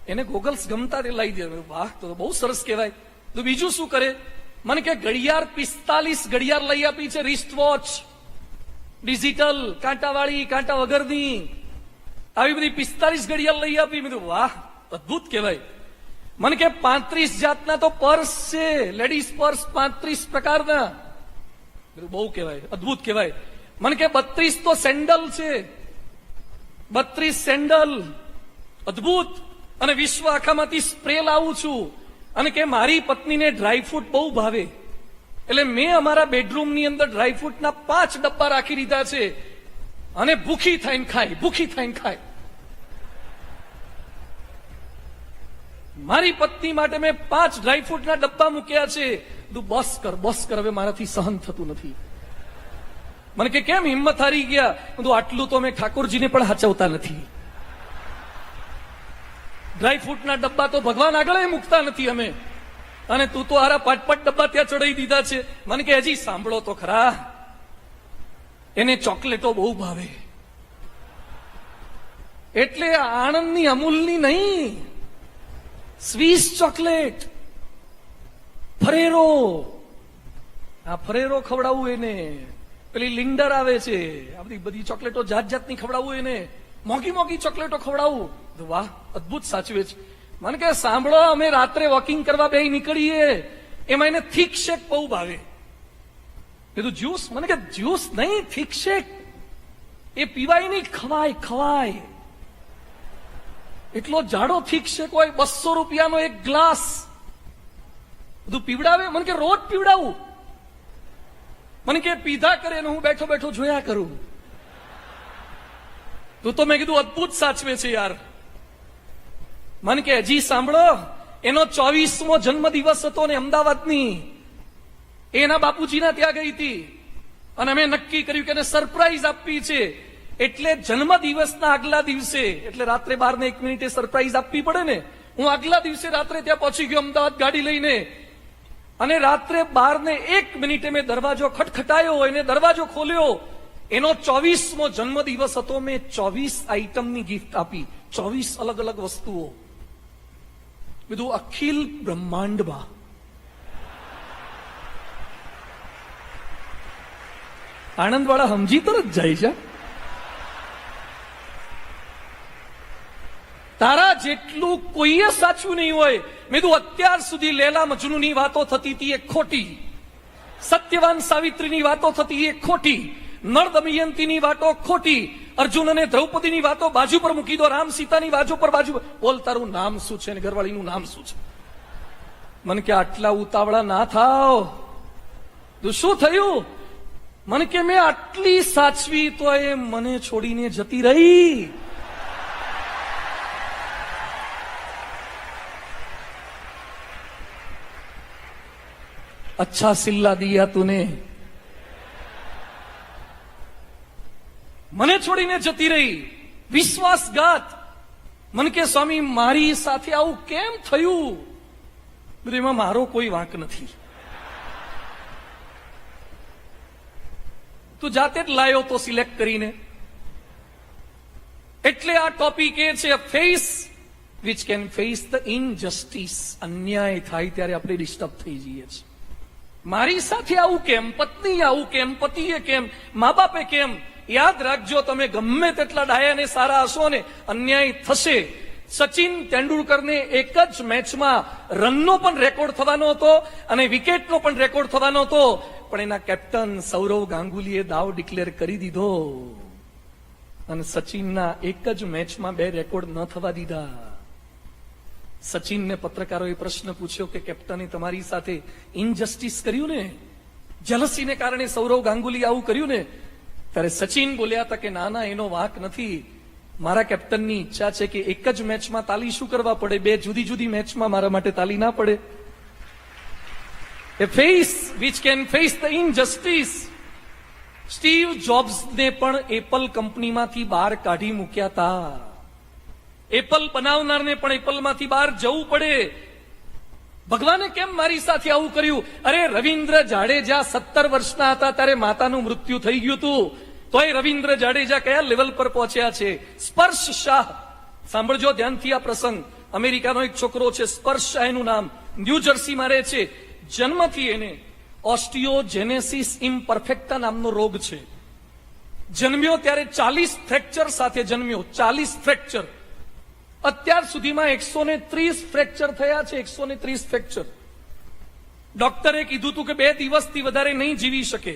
એને ગોગલ્સ ગમતા તે લાવી દે. વાહ, તો બહુ સરસ કહેવાય. તો બીજું શું કરે? મને કે ઘડિયાળ 45 ઘડિયાળ લઈ આપી છે, રિસ્ટ વોચ, ડિજિટલ, કાંટાવાળી, કાંટા વગરની, આવી બધી 45 ઘડિયાળ લઈ આપી. મેં કીધું વાહ, અદભુત કહેવાય. મને કે 35 જાતના તો પર્સ છે, લેડીઝ પર્સ 35 પ્રકારના. બહુ કહેવાય, અદભુત કહેવાય. મને કે 32 તો સેન્ડલ છે, 32 સેન્ડલ, અદભુત. અને વિશ્વ આખામાંથી સ્પ્રે લાવું છું. અને કે મારી પત્નીને ડ્રાયફ્રૂટ બહુ ભાવે, એટલે મેં અમારા બેડરૂમની અંદર ડ્રાયફ્રૂટના 5 ડબ્બા રાખી દીધા છે, અને ભૂખી થઈને ખાય, ભૂખી થઈને ખાય. મારી પત્ની માટે મેં 5 ડ્રાયફ્રૂટના ડબ્બા મૂક્યા છે. તું બસ કર, હવે મારાથી સહન થતું નથી. મને કે કેમ હિંમત હારી ગયા? તું આટલું તો મેં ઠાકોરજીને પણ હાચવતા નથી. ડ્રાયફ્રૂટના ડબ્બા તો ભગવાન આગળ મૂકતા નથી અમે, અને તું તો હારા 5 ડબ્બા ત્યાં ચડાવી દીધા છે. મને કે હજી સાંભળો તો ખરા, એને ચોકલેટો બહુ ભાવે, એટલે આણંદની અમૂલની નહીં, સ્વીસ ચોકલેટ, ફરેરો. આ ફરેરો ખવડાવવું એને, પેલી લિન્ડર આવે છે, આ બધી ચોકલેટો જાત જાતની ખવડાવવું એને, મોંઘી મોંઘી ચોકલેટો ખવડાવવું. વાહ, અદભુત સાચવે છે. મને કે સાંભળો, અમે રાત્રે વોકિંગ કરવા બે નીકળીએ, એમાં એને થીક શેક બહુ ભાવે. કીધું જ્યુસ? મને કે જ્યુસ નહીં, થીક શેક. એ પીવાય નહીં, ખવાય. એટલો જાડો થીક શેક હોય, 200 રૂપિયાનો એક ગ્લાસ. બધું પીવડાવે. મને કે રોજ પીવડાવું. મને કે પીધા કરે ને હું બેઠો બેઠો જોયા કરું. તું તો મેં કીધું અદભુત સાચવે છે યાર. મને કે હજી સાંભળો, એનો 24મો જન્મદિવસ હતો ને અમદાવાદની, એના બાપુજીના ત્યાં ગઈ હતી અને અમે નક્કી કર્યું કે એને સરપ્રાઈઝ આપવી છે. એટલે જન્મદિવસના આગલા દિવસે, એટલે રાત્રે 12:01 સરપ્રાઈઝ આપવી પડે ને, હું આગલા દિવસે રાત્રે ત્યાં પહોંચી ગયો અમદાવાદ ગાડી લઈને, અને રાત્રે 12:01 મેં દરવાજો ખટખટાયો, એને દરવાજો ખોલ્યો. એનો 24મો જન્મદિવસ હતો. મેં 24 આઈટમની ગિફ્ટ આપી, 24 અલગ અલગ વસ્તુઓ. બધું અખિલ બ્રહ્માંડમાં. આણંદ વાળા સમજી તરત જાય છે. તારા જેટલું કોઈએ સાચું નહીં હોય. મેં કીધું અત્યાર સુધી લેલા મજનુની વાતો થતી હતી એ ખોટી, સત્યવાન સાવિત્રીની વાતો થતી એ ખોટી, નળ દમયંતીની વાતો ખોટી, અર્જુન અને દ્રૌપદીની વાતો બાજુ પર મૂકી દો, રામ સીતાની બાજુ પર બોલ તારું નામ શું છે ને ઘરવાળીનું નામ શું છે. મને કે આટલા ઉતાવળા ના થાવ. તું શું થયું? મને કે મેં આટલી સાચવી તો એ મને છોડીને જતી રહી. अच्छा सिल्ला दिया तूने. મને છોડીને જતી રહી. વિશ્વાસઘાત. મને કે સ્વામી મારી સાથે આવું કેમ થયું? એમાં મારો કોઈ વાંક નથી. તું જાતે જ લાયો તો સિલેક્ટ કરીને. એટલે આ ટોપિક એ છે, face which can face the injustice. અન્યાય થાય ત્યારે આપણે ડિસ્ટર્બ થઈ જઈએ છીએ. મારી સાથે આવું કેમ? પત્ની આવું કેમ? પતિએ કેમ? મા બાપે કેમ? યાદ રાખજો, તમે ગમે તેટલા ડાયા ને સારા હશો ને, અન્યાય થશે. સચિન તેંડુલકરને એક જ મેચમાં રનનો પણ રેકોર્ડ થવાનો હતો અને વિકેટનો પણ રેકોર્ડ થવાનો હતો, પણ એના કેપ્ટન સૌરવ ગાંગુલીએ દાવ ડિક્લેર કરી દીધો અને સચિનના એક જ મેચમાં 2 રેકોર્ડ ન થવા દીધા. સચિનને પત્રકારોએ પ્રશ્ન પૂછ્યો કે કેપ્ટને તમારી સાથે ઇનજસ્ટિસ કર્યું ને, જેલસીને કારણે સૌરવ ગાંગુલી આવું કર્યું ને? ત્યારે સચિન બોલ્યા હતા કે ના ના, એનો વાંક નથી. મારા કેપ્ટનની ઈચ્છા છે કે એક જ મેચમાં તાલી શું કરવા પડે, 2 જુદી જુદી મેચમાં મારા માટે તાલી ના પડે. A face which can face the injustice. Steve જોબ્સને પણ એપલ કંપનીમાંથી બહાર કાઢી મૂક્યા હતા. એપલ બનાવનારને પણ એપલમાંથી બહાર જવું પડે. ભગવાને કેમ મારી સાથે આવું કર્યું? અરે રવિન્દ્ર જાડેજા 17 વર્ષના હતા ત્યારે માતાનું મૃત્યુ થઈ ગયું હતું, તોય રવિન્દ્ર જાડેજા કયા લેવલ પર પહોંચ્યા છે? સ્પર્શ શાહ, સાંભળજો ધ્યાનથી આ પ્રસંગ. અમેરિકાનો એક છોકરો છે સ્પર્શ શાહ એનું નામ, ન્યૂ જર્સીમાં રહે છે. જન્મથી એને ઓસ્ટિયોજેનેસિસ ઇમ્પરફેક્ટા નામનો રોગ છે. જન્મ્યો ત્યારે 40 ફ્રેક્ચર સાથે જન્મ્યો, 40 ફ્રેક્ચર. અત્યાર સુધીમાં 130 ફ્રેક્ચર થયા છે, 130 ફ્રેક્ચર. ડોક્ટરે કીધું હતું કે 2 દિવસથી વધારે નહીં જીવી શકે.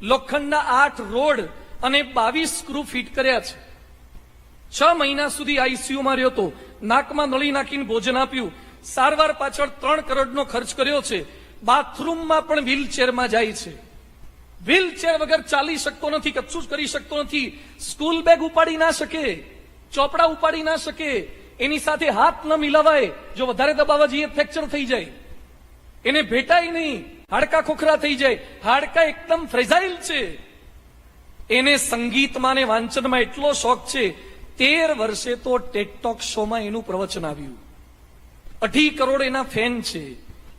લોખંડના 8 રોડ અને 22 સ્ક્રૂ ફિટ કર્યા છે. 6 મહિના સુધી આઈસીયુમાં રહ્યો હતો. નાકમાં નળી નાખીને ભોજન આપ્યું. સારવાર પાછળ 3 કરોડનો ખર્ચ કર્યો છે. બાથરૂમમાં પણ વ્હીલચેરમાં જાય છે. વ્હીલચેર વગર ચાલી શકતો નથી, કશું જ કરી શકતો નથી. સ્કૂલ બેગ ઉપાડી ના શકે, ચોપડા ઉપાડી ના શકે, એની સાથે હાથ ન મિલાવાય. જો વધારે દબાવવા જઈએ ફ્રેક્ચર થઈ જાય. એને ભેટાય નહીં, હાડકા ખોખરા થઈ જાય. હાડકા એકદમ ફ્રેજાઇલ છે. એને સંગીતમાં ને વાંચનમાં એટલો શોખ છે, 13 વર્ષે તો ટેટટોક શોમાં એનું પ્રવચન આવ્યું. 2.5 કરોડ એના ફેન છે.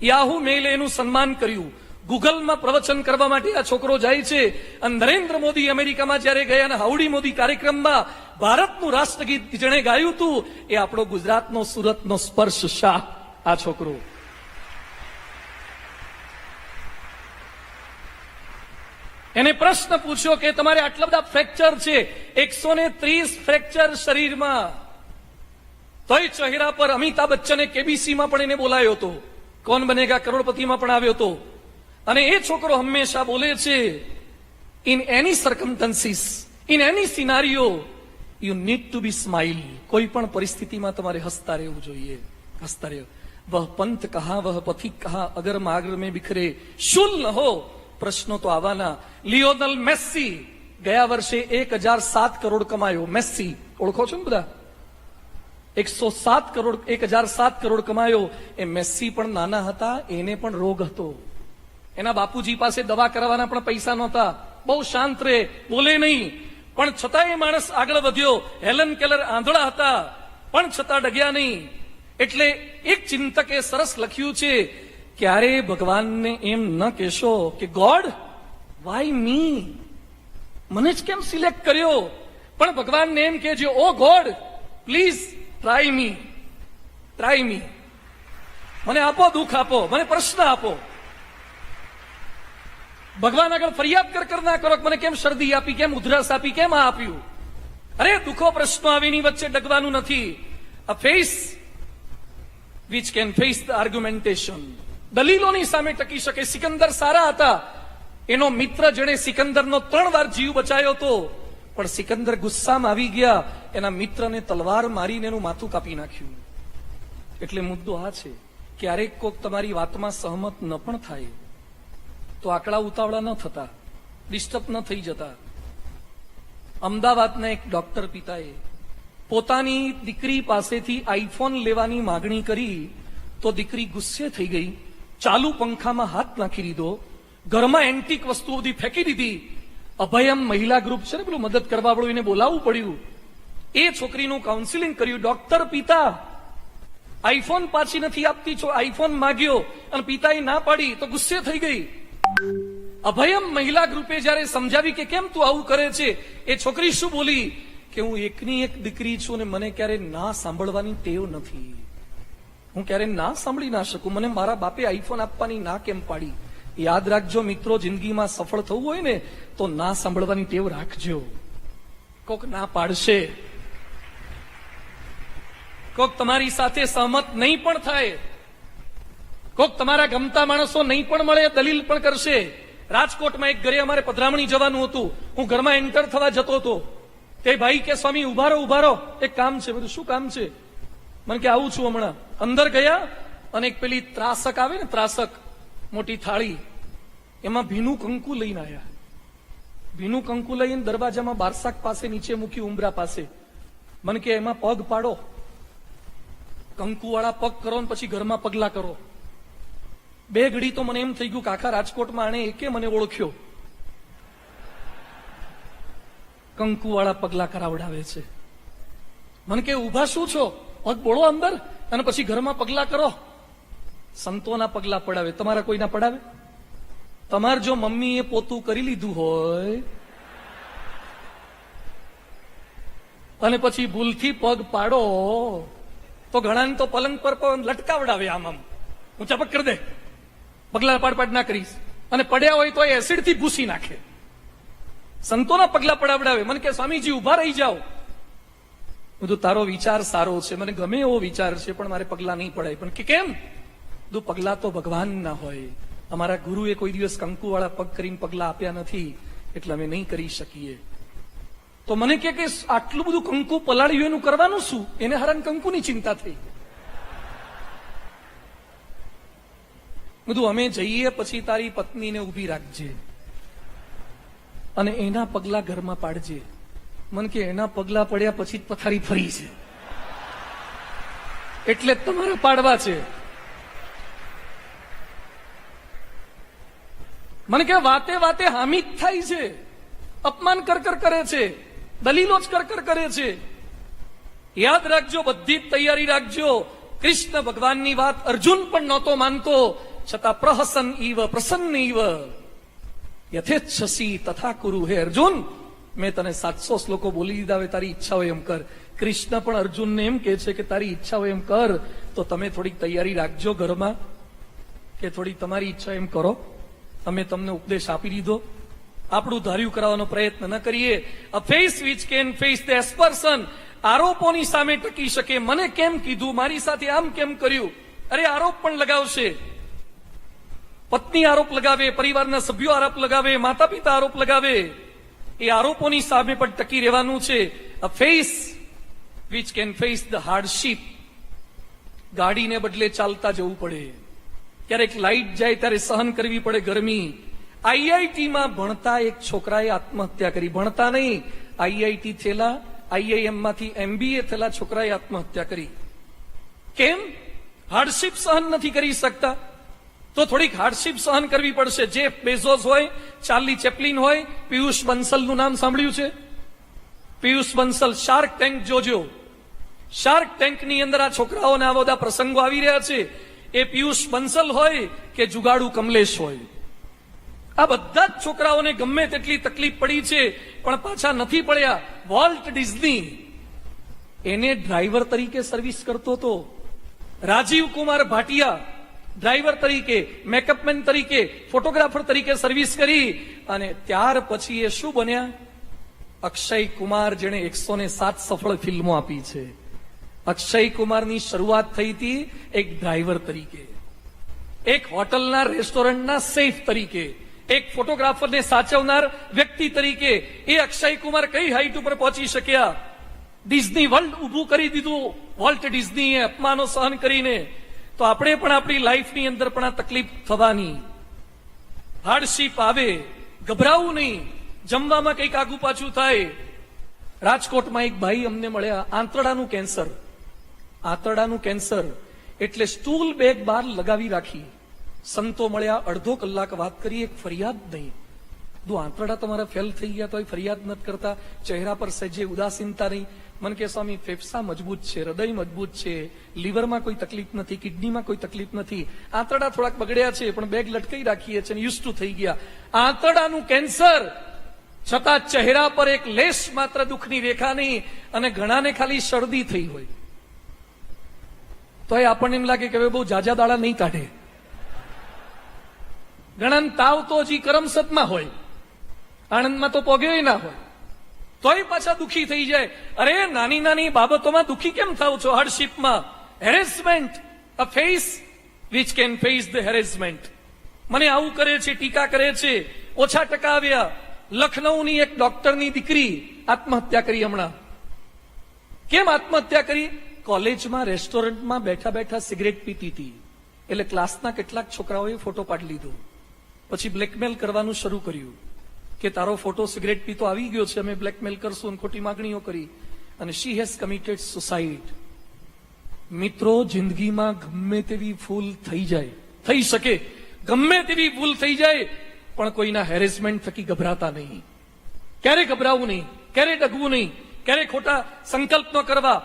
યાહુ મેલે એનું સન્માન કર્યું. ગૂગલમાં પ્રવચન કરવા માટે આ છોકરો જાય છે. અને નરેન્દ્ર મોદી અમેરિકામાં જયારે ગયા અને હાઉડી મોદી કાર્યક્રમમાં ભારતનું રાષ્ટ્રગીત જેણે ગાયું હતું, એ આપણો ગુજરાતનો સુરતનો સ્પર્શ શાહ આ છોકરો. એને પ્રશ્ન પૂછ્યો કે તમારે આટલા બધા ફ્રેક્ચર છે, 130 ફ્રેક્ચર શરીરમાં, તોય ચહેરા પર અમિતાભ બચ્ચને કેબીસીમાં પણ એને બોલાયો હતો, કોણ બનેગા કરોડપતિમાં પણ આવ્યો હતો. અને એ છોકરો હંમેશા બોલે છે, in any circumstances, in any scenario, you need to be smile. કોઈ પણ પરિસ્થિતિમાં તમારે હસતા રહેવું જોઈએ, હસતા રહેવું. વહ પંથ કહા વહ પથિક કહા, અગર માર્ગ મેં બિખરે શુલ ન હો. પ્રશ્નો તો આવવાના. લિયોનલ મેસ્સી ગયા વર્ષે 1007 કરોડ કમાયો. મેસ્સી ઓળખો છો ને બધા? 107 કરોડ 1007 કરોડ કમાયો. એ મેસ્સી પણ નાના હતા, એને પણ રોગ હતો. એના બાપુજી પાસે દવા કરાવવાના પણ પૈસા નહોતા. બહુ શાંત રહે, બોલે નહીં, પણ છતાં એ માણસ આગળ વધ્યો. હેલન કેલર આંધળા હતા, પણ છતાં ડગ્યા નહીં. એટલે એક ચિંતકે સરસ લખ્યું છે, ક્યારે ભગવાનને એમ ન કહેશો કે ગોડ વાય મી, મને જ કેમ સિલેક્ટ કર્યો, પણ ભગવાનને એમ કહેજો, ઓ ગોડ પ્લીઝ ટ્રાય મી, મને આપો દુઃખ આપો, મને પ્રશ્ન આપો. ભગવાન આગળ ફરિયાદ કર ના કરો, મને કેમ શરદી આપી, કેમ ઉધરસ આપી, કેમ આ આપ્યું. અરે દુઃખો પ્રશ્નો આવીની વચ્ચે ડગવાનું નથી. A face which can face the argumentation. દલીલોની સામે ટકી શકે. સિકંદર સારા હતા. એનો મિત્ર જેણે સિકંદરનો 3 વાર જીવ બચાયો હતો, પણ સિકંદર ગુસ્સામાં આવી ગયા, એના મિત્રને તલવાર મારીને એનું માથું કાપી નાખ્યું. એટલે મુદ્દો આ છે, ક્યારેક કોક તમારી વાતમાં સહમત ન પણ થાય તો આકડા ઉતાવળા ન થતા, ડિસ્ટર્બ ન થઈ જતા. અમદાવાદના એક ડોક્ટર પિતાએ પોતાની દીકરી પાસેથી આઈફોન લેવાની માગણી કરી તો દીકરી ગુસ્સે થઈ ગઈ, ચાલુ પંખામાં હાથ નાખી દીધો, ઘરમાં એન્ટિક વસ્તુઓ બધી ફેંકી દીધી. અભયમ મહિલા ગ્રુપ છે ને, પેલું મદદ કરવા વાળું, એને બોલાવવું પડ્યું. એ છોકરીનું કાઉન્સિલિંગ કર્યું. ડોક્ટર પિતા આઈફોન પાછી નથી આપતી, આઈફોન માગ્યો અને પિતાએ ના પાડી તો ગુસ્સે થઈ ગઈ. અભયમ મહિલા ગ્રુપે જયારે સમજાવી કે કેમ તું આવું કરે છે, એ છોકરી શું બોલી કે હું એકની એક દીકરી છું અને મને ક્યારે ના સાંભળવાની ટેવ નથી, હું ક્યારે ના સાંભળી ના શકું, મને મારા બાપે આઈફોન આપવાની ના કેમ પાડી. યાદ રાખજો મિત્રો, જિંદગીમાં સફળ થવું હોય ને તો ના સાંભળવાની ટેવ રાખજો. કોક ના પાડશે, કોક તમારી સાથે સહમત નહીં પણ થાય, કોક તમારા ગમતા માણસો નહીં પણ મળે, દલીલ પણ કરશે. રાજકોટમાં એક ઘરે અમારે પધરામણી જવાનું હતું. હું ઘરમાં એન્ટર થવા જતો હતો. તે ભાઈ કે સ્વામી ઉભા રહો, એક કામ છે. બધું શું કામ છે? મને કે આવું છું હમણાં. અંદર ગયા અને એક પેલી ત્રાસક આવે ને, ત્રાસક મોટી થાળી, એમાં ભીનું કંકુ લઈને આવ્યા. ભીનું કંકુ લઈને દરવાજામાં બારસાક પાસે નીચે મૂકી, ઉંબરા પાસે. મને કે એમાં પગ પાડો, કંકુ વાળા પગ કરો ને પછી ઘરમાં પગલા કરો. 2 ઘડી તો મને એમ થઈ ગયું કે આખા રાજકોટમાં આણે એકે મને ઓળખ્યો. કંકુ વાળા પગલા કરાવડાવે છે. મને કે ઉભા શું છો, પગ બોળો અંદર અને પછી ઘરમાં પગલા કરો. સંતોના પગલા પડાવે, તમારા કોઈના પડાવે? તમારે જો મમ્મીએ પોતું કરી લીધું હોય અને પછી ભૂલથી પગ પાડો તો ઘણાને તો પલંગ પર લટકાવડાવે, આમ ઊંચા પગ કરી દે, પગલા પાડ ના કરીશ. અને પડ્યા હોય તો એસિડ થી ભૂસી નાખે. સંતોના પગલા પડાવડાવે. મને કે સ્વામીજી ઉભા રહી જાઓ. બધું તારો વિચાર સારો છે, મને ગમે એવો વિચાર છે, પણ મારે પગલા નહીં પડાય. પણ કે કેમ? બધું પગલા તો ભગવાન ના હોય. અમારા ગુરુએ કોઈ દિવસ કંકુ વાળા પગ કરીને પગલા આપ્યા નથી, એટલે અમે નહીં કરી શકીએ. તો મને કે આટલું બધું કંકુ પલાળ્યું, એનું કરવાનું શું? એને હરણ કંકુની ચિંતા થઈ. બધું અમે જઈએ પછી તારી પત્નીને ઉભી રાખજે અને એના પગલા ઘરમાં પાડજે. મને કે એના પગલા પડ્યા પછી જ પથારી ફરી છે, એટલે તમારે પાડવા છે. મને કે વાતે વાતે હામી જ થાય છે, અપમાન કર કરે છે, દલીલો જ કર કરે છે. યાદ રાખજો, બધી જ તૈયારી રાખજો. કૃષ્ણ ભગવાનની વાત અર્જુન પણ નહોતો માનતો, છતાં પ્રહસન ઈવ પ્રસન્ન ઈવ યથેચ્છસી તથા કુરુ. હે અર્જુન, મેં તને 700 શ્લોકો બોલી દીધા, હવે તારી ઈચ્છા હોય એમ કર. કૃષ્ણ પણ અર્જુનને એમ કહે છે કે તારી ઈચ્છા હોય એમ કર, તો તમે થોડીક તૈયારી રાખજો ઘરમાં, કે થોડી તમારી ઈચ્છા એમ કરો. અમે તમને ઉપદેશ આપી દીધો, આપણું ધાર્યું કરાવવાનો પ્રયત્ન ન કરીએ. A face which can face the aspersion, આરોપોની સામે ટકી શકે. મને કેમ કીધું, મારી સાથે આમ કેમ કર્યું? અરે આરોપ પણ લગાવશે. પત્ની આરોપ લગાવે, પરિવારના સભ્યો આરોપ લગાવે, માતા પિતા આરોપ લગાવે. એ આરોપોની સામે પણ ટકી રહેવાનું છે. A face which can face the hardship, ગાડીને બદલે ચાલતા જવું પડે, ક્યારેક લાઈટ જાય ત્યારે સહન કરવી પડે ગરમી. આઈઆઈટીમાં ભણતા એક છોકરાએ આત્મહત્યા કરી. ભણતા નહીં, આઈઆઈટી થયેલા IIM માંથી MBA થયેલા છોકરાએ આત્મહત્યા કરી. કેમ? હાર્ડશીપ સહન નથી કરી શકતા. તો થોડીક હાર્ડશીપ સહન કરવી પડશે. જેફ બેઝોસ હોય, ચાર્લી ચેપ્લિન હોય, પિયુષ બંસલનું નામ સાંભળ્યું છે? પિયુષ બંસલ, શાર્ક ટેન્ક જોજો. શાર્ક ટેન્કની અંદર આ છોકરાઓને આ બધા પ્રસંગો આવી રહ્યા છે. એ પિયુષ બંસલ હોય કે જુગાડુ કમલેશ હોય, આ બધા જ છોકરાઓને ગમે તેટલી તકલીફ પડી છે પણ પાછા નથી પડ્યા. વોલ્ટ ડિઝની એને ડ્રાઈવર તરીકે સર્વિસ કરતો હતો. રાજીવ કુમાર ભાટિયા ડ્રાઈવર તરીકે, મેકઅપમેન તરીકે, ફોટોગ્રાફર તરીકે સર્વિસ કરી અને ત્યાર પછી એ શું બન્યા? અક્ષય કુમાર, જેણે 107 સફળ ફિલ્મો આપી છે. અક્ષય કુમારની શરૂઆત થઈ હતી એક ડ્રાઈવર તરીકે, એક હોટલના રેસ્ટોરન્ટના શેફ તરીકે, એક ફોટોગ્રાફરને સાચવનાર વ્યક્તિ તરીકે. એ અક્ષય કુમાર કઈ હાઈટ ઉપર પહોંચી શક્યા? ડિઝની વર્લ્ડ ઉભું કરી દીધું વોલ્ટ ડિઝનીએ અપમાનો સહન કરીને. તો આપણે પણ આપણી લાઈફની અંદર પણ આ તકલીફ થવાની. હાર્ડશીપ આવે, ગભરાવું નહીં. જમવામાં કંઈક આગુ પાછું થાય. રાજકોટમાં એક ભાઈ અમને મળ્યા, આંતરડાનું કેન્સર. આંતરડાનું કેન્સર એટલે સ્ટૂલ બેગ બહાર લગાવી રાખી. સંતો મળ્યા, અડધો કલાક વાત કરી, એક ફરિયાદ નહીં. આંતરડા તમારા ફેલ થઈ ગયા તો ફરિયાદ નથી કરતા, ચહેરા પર સહેજે ઉદાસીનતા નહીં. મને કે સ્વામી, ફેફસા મજબૂત છે, હૃદય મજબૂત છે, લીવરમાં કોઈ તકલીફ નથી, કિડનીમાં કોઈ તકલીફ નથી, આંતરડા થોડાક બગડ્યા છે પણ બેગ લટકાઈ રાખીએ છીએ, યુઝ ટુ થઈ ગયા. આંતરડાનું કેન્સર છતાં ચહેરા પર એક લેશ માત્ર દુઃખની રેખા નહીં, અને ઘણાને ખાલી શરદી થઈ હોય તો એ આપણને એમ લાગે કે હવે બહુ જાજા દાડા નહીં કાઢે. ઘણાને તાવ તો હજી કરમસદમાં હોય, આણંદમાં તો પોગ્યો ના હોય, તોય પાછા દુઃખી થઈ જાય. અરે નાની નાની બાબતોમાં દુઃખી કેમ થાવ છો? હાર્ડશીપમાં harassment, a face which can face the harassment. મને આવું કરે છે, ટીકા કરે છે, ઓછા ટકા આવ્યા. લખનૌની એક ડોક્ટરની દીકરી આત્મહત્યા કરી હમણાં. કેમ આત્મહત્યા કરી? કોલેજમાં રેસ્ટોરન્ટમાં બેઠા બેઠા સિગરેટ પીતી હતી, એટલે ક્લાસના કેટલાક છોકરાઓએ ફોટો પાડી લીધો. પછી બ્લેકમેલ કરવાનું શરૂ કર્યું કે તારો ફોટો સિગરેટ પીતો આવી ગયો છે, અમે બ્લેકમેલ કરશું, અને ખોટી માગણીઓ કરી, અને શી હેઝ કમિટેડ સુસાઇડ. મિત્રો, જિંદગીમાં ગમે તેવી ભૂલ થઈ જાય, થઈ શકે, ગમે તેવી ભૂલ થઈ જાય, પણ કોઈના હેરેસમેન્ટ થકી ગભરાતા નહીં. ક્યારે ગભરાવું નહીં, ક્યારે ડગવું નહીં, ક્યારે ખોટા સંકલ્પ ન કરવા.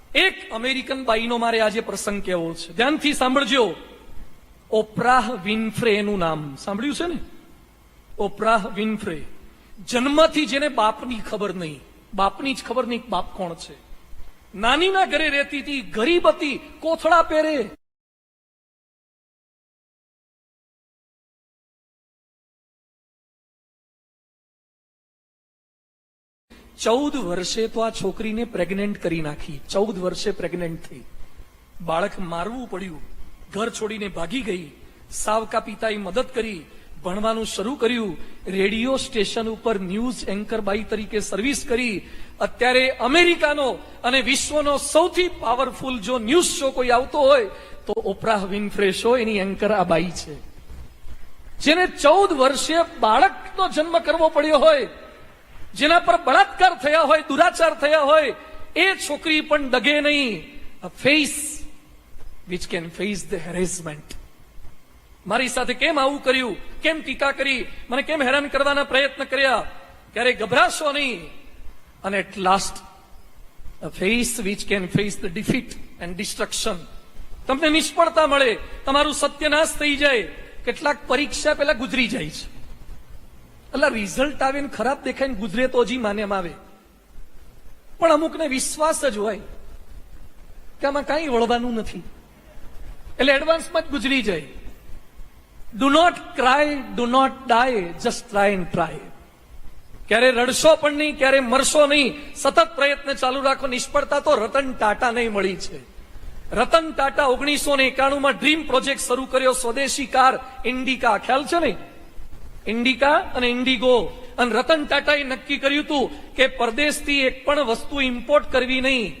એક અમેરિકન બાઈનો મારે આજે પ્રસંગ કહેવો છે, ધ્યાનથી સાંભળજો. ઓપ્રાહ વિનફ્રે એનું નામ સાંભળ્યું છે ને? ઓપ્રાહ વિનફ્રે. જન્મથી જેને બાપની ખબર નહીં, બાપની જ ખબર નહીં બાપ કોણ છે. નાનીના ઘરે રહેતી હતી, ગરીબ હતી, કોથળા પહેરે. 14 વર્ષે તો આ છોકરીને પ્રેગ્નેન્ટ કરી નાખી. 14 વર્ષે પ્રેગ્નેન્ટ થઈ. બાળક મારવું પડ્યું, ઘર છોડીને ભાગી ગઈ. સાવકા પિતાએ મદદ કરી, ભણવાનું શરૂ કર્યું, રેડિયો સ્ટેશન ઉપર ન્યૂઝ એન્કર બાઈ તરીકે સર્વિસ કરી. અત્યારે અમેરિકાનો અને વિશ્વનો સૌથી પાવરફુલ જો ન્યૂઝ શો કોઈ આવતો હોય તો ઓપ્રાહ વિનફ્રે શો, એની એન્કર આ બાઈ છે. જેને 14 વર્ષે બાળકનો જન્મ કરવો પડ્યો હોય, જેના પર બળાત્કાર થયા હોય, દુરાચાર થયા હોય, એ છોકરી પણ ડગે નહીં. A face which can face the harassment. મારી સાથે કેમ આવું કર્યું, કેમ ટીકા કરી, મને કેમ હેરાન કરવાના પ્રયત્ન કર્યા, ક્યારે ગભરાશો નહીં. અને at last a face which can face the defeat and destruction. તમને નિષ્ફળતા મળે, તમારું સત્યનાશ થઈ જાય. કેટલાક પરીક્ષા પહેલા ગુજરી જાય છે, એટલે રિઝલ્ટ આવે ને ખરાબ દેખાય ને ગુજરે તો હજી માન્યમાં આવે. પણ અમુકને વિશ્વાસ જ હોય કે આમાં કાંઈ વળવાનું નથી, એટલે એડવાન્સમાં જ ગુજરી જાય. Do not cry, do not die, just try and try. ક્યારે રડશો પણ નહીં, ક્યારે મરશો નહીં, સતત પ્રયત્ન ચાલુ રાખો. નિષ્ફળતા તો રતન ટાટાને મળી છે. રતન ટાટા 1991માં ડ્રીમ પ્રોજેક્ટ શરૂ કર્યો, સ્વદેશી કાર ઇન્ડિકા, ખ્યાલ છે ને? ઇન્ડિકા અને ઇન્ડિગો. અને રતન ટાટાએ નક્કી કર્યું હતું કે પરદેશથી એક પણ વસ્તુ ઇમ્પોર્ટ કરવી નહીં,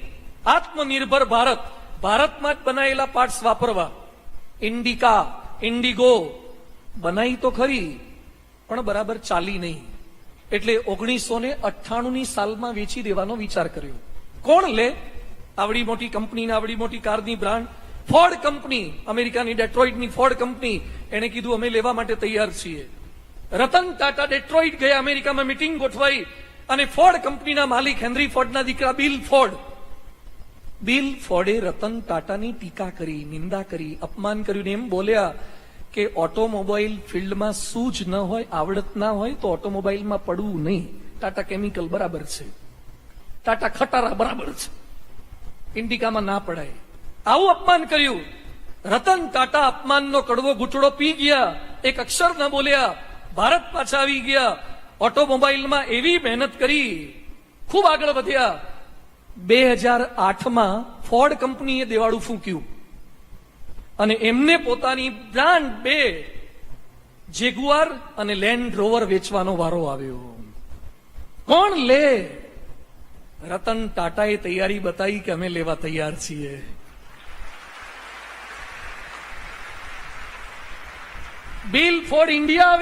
આત્મનિર્ભર ભારત, ભારતમાં જ બનાવેલા પાર્ટ્સ વાપરવા. ઇન્ડિકા, ઇન્ડિગો બનાવી તો ખરી પણ બરાબર ચાલી નહીં. એટલે 1998ની સાલમાં વેચી દેવાનો વિચાર કર્યો. કોણ લે? આવડી મોટી કંપનીના આવડી મોટી કારની બ્રાન્ડ ફોર્ડ કંપની, અમેરિકાની ડેટ્રોઇટની ફોર્ડ કંપની, એને કીધું અમે લેવા માટે તૈયાર છીએ. રતન ટાટા ડેટ્રોઇટ ગયા, અમેરિકામાં મીટિંગ ગોઠવાઈ અને ફોર્ડ કંપનીના માલિક હેનરી ફોર્ડના દીકરા બિલ ફોર્ડે રતન ટાટાની ટીકા કરી, નિંદા કરી, અપમાન કર્યું ને એમ બોલ્યા કે ઓટોમોબાઈલ ફિલ્ડમાં સૂઝ ન હોય, આવડત ના હોય તો ઓટોમોબાઈલમાં પડવું નહીં. ટાટા કેમિકલ બરાબર છે, ટાટા ખટારા બરાબર છે, ઇન્ડિકામાં ના પડાય. આવું અપમાન કર્યું. રતન ટાટા અપમાનનો કડવો ઘૂંટડો પી ગયા, એક અક્ષર ન બોલ્યા, ભારત પાછા આવી ગયા. ઓટોમોબાઈલમાં એવી મહેનત કરી, ખૂબ આગળ વધ્યા. 2008માં ફોર્ડ કંપનીએ દેવાળું ફૂંક્યું અને એમને પોતાની બ્રાન્ડ 2 જેગુઆર અને લેન્ડ રોવર વેચવાનો વારો આવ્યો. કોણ લે? રતન ટાટાએ તૈયારી બતાવી કે અમે લેવા તૈયાર છીએ. બિલ ફોર્ડ ઇન્ડિયા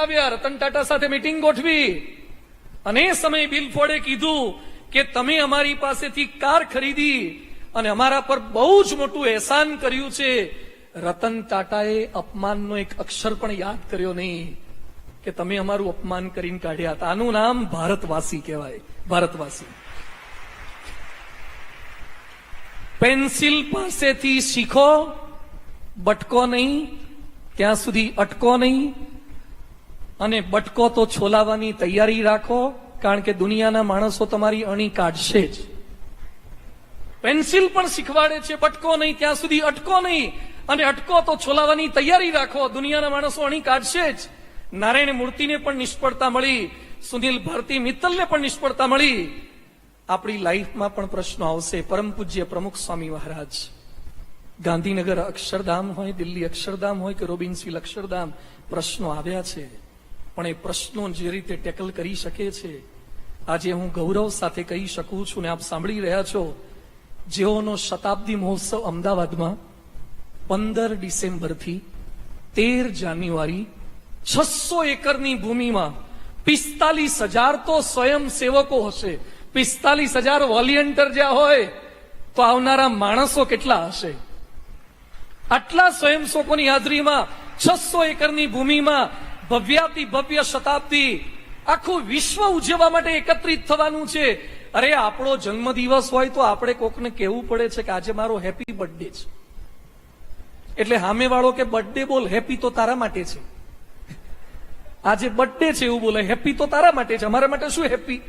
આવ્યા, રતન ટાટા સાથે મીટિંગ ગોઠવી અને એ સમયે બિલ ફોર્ડે કીધું કે તમે અમારી પાસેથી કાર ખરીદી અને અમારા પર બહુ જ મોટું એહસાન કર્યું છે. રતન ટાટાએ અપમાનનો એક અક્ષર પણ યાદ કર્યો નહીં કે તમે અમારું અપમાન કરીને કાઢ્યા હતા. આનું નામ ભારતવાસી કહેવાય, ભારતવાસી. પેન્સિલ પાસેથી શીખો, બટકો નહીં, ત્યાં સુધી અટકો નહીં, અને બટકો તો છોલાવવાની તૈયારી રાખો, કારણ કે દુનિયાના માણસો તમારી અણી કાઢશે જ. પેન્સિલ પણ શીખવાડે છે, બટકો નહીં, ત્યાં સુધી અટકો નહીં, અને અટકો તો છોલાવવાની તૈયારી રાખો, દુનિયાના માણસો અણી કાઢશે જ. નારાયણ મૂર્તિને પણ નિષ્ફળતા મળી, સુનિલ ભારતી મિત્તલને પણ નિષ્ફળતા મળી. આપણી લાઈફમાં પણ પ્રશ્નો આવશે. પરમ પૂજ્ય પ્રમુખ સ્વામી મહારાજ, ગાંધીનગર અક્ષરધામ હોય, દિલ્હી અક્ષરધામ હોય કે રોબિન્સવિલ અક્ષરધામ, પ્રશ્નો આવ્યા છે, પણ એ પ્રશ્નો જે રીતે ટેકલ કરી શકે છે, આજે હું ગૌરવ સાથે કહી શકું છું ને આપ સાંભળી રહ્યા છો. જેઓનો શતાબ્દી મહોત્સવ અમદાવાદમાં 15 ડિસેમ્બરથી 13 જાન્યુઆરી 600 એકરની ભૂમિમાં 45,000 તો સ્વયંસેવકો હશે, 45,000 વોલિયન્ટર જ્યાં હોય તો આવનારા માણસો કેટલા હશે? આટલા સ્વયંસેવકોની હાજરીમાં 600 એકરની ભૂમિમાં ભવ્યાતિ ભવ્ય શતાબ્દી આખું વિશ્વ ઉજવવા માટે એકત્રિત થવાનું છે. અરે આપણો જન્મદિવસ હોય તો આપણે કોકને કહેવું પડે છે કે આજે મારો હેપી બર્થડે છે, એટલે સામે વાળો કે બર્થડે બોલ, હેપી તો તારા માટે છે. આજે બર્થડે છે એવું બોલે, હેપી તો તારા માટે છે, અમારા માટે શું હેપી?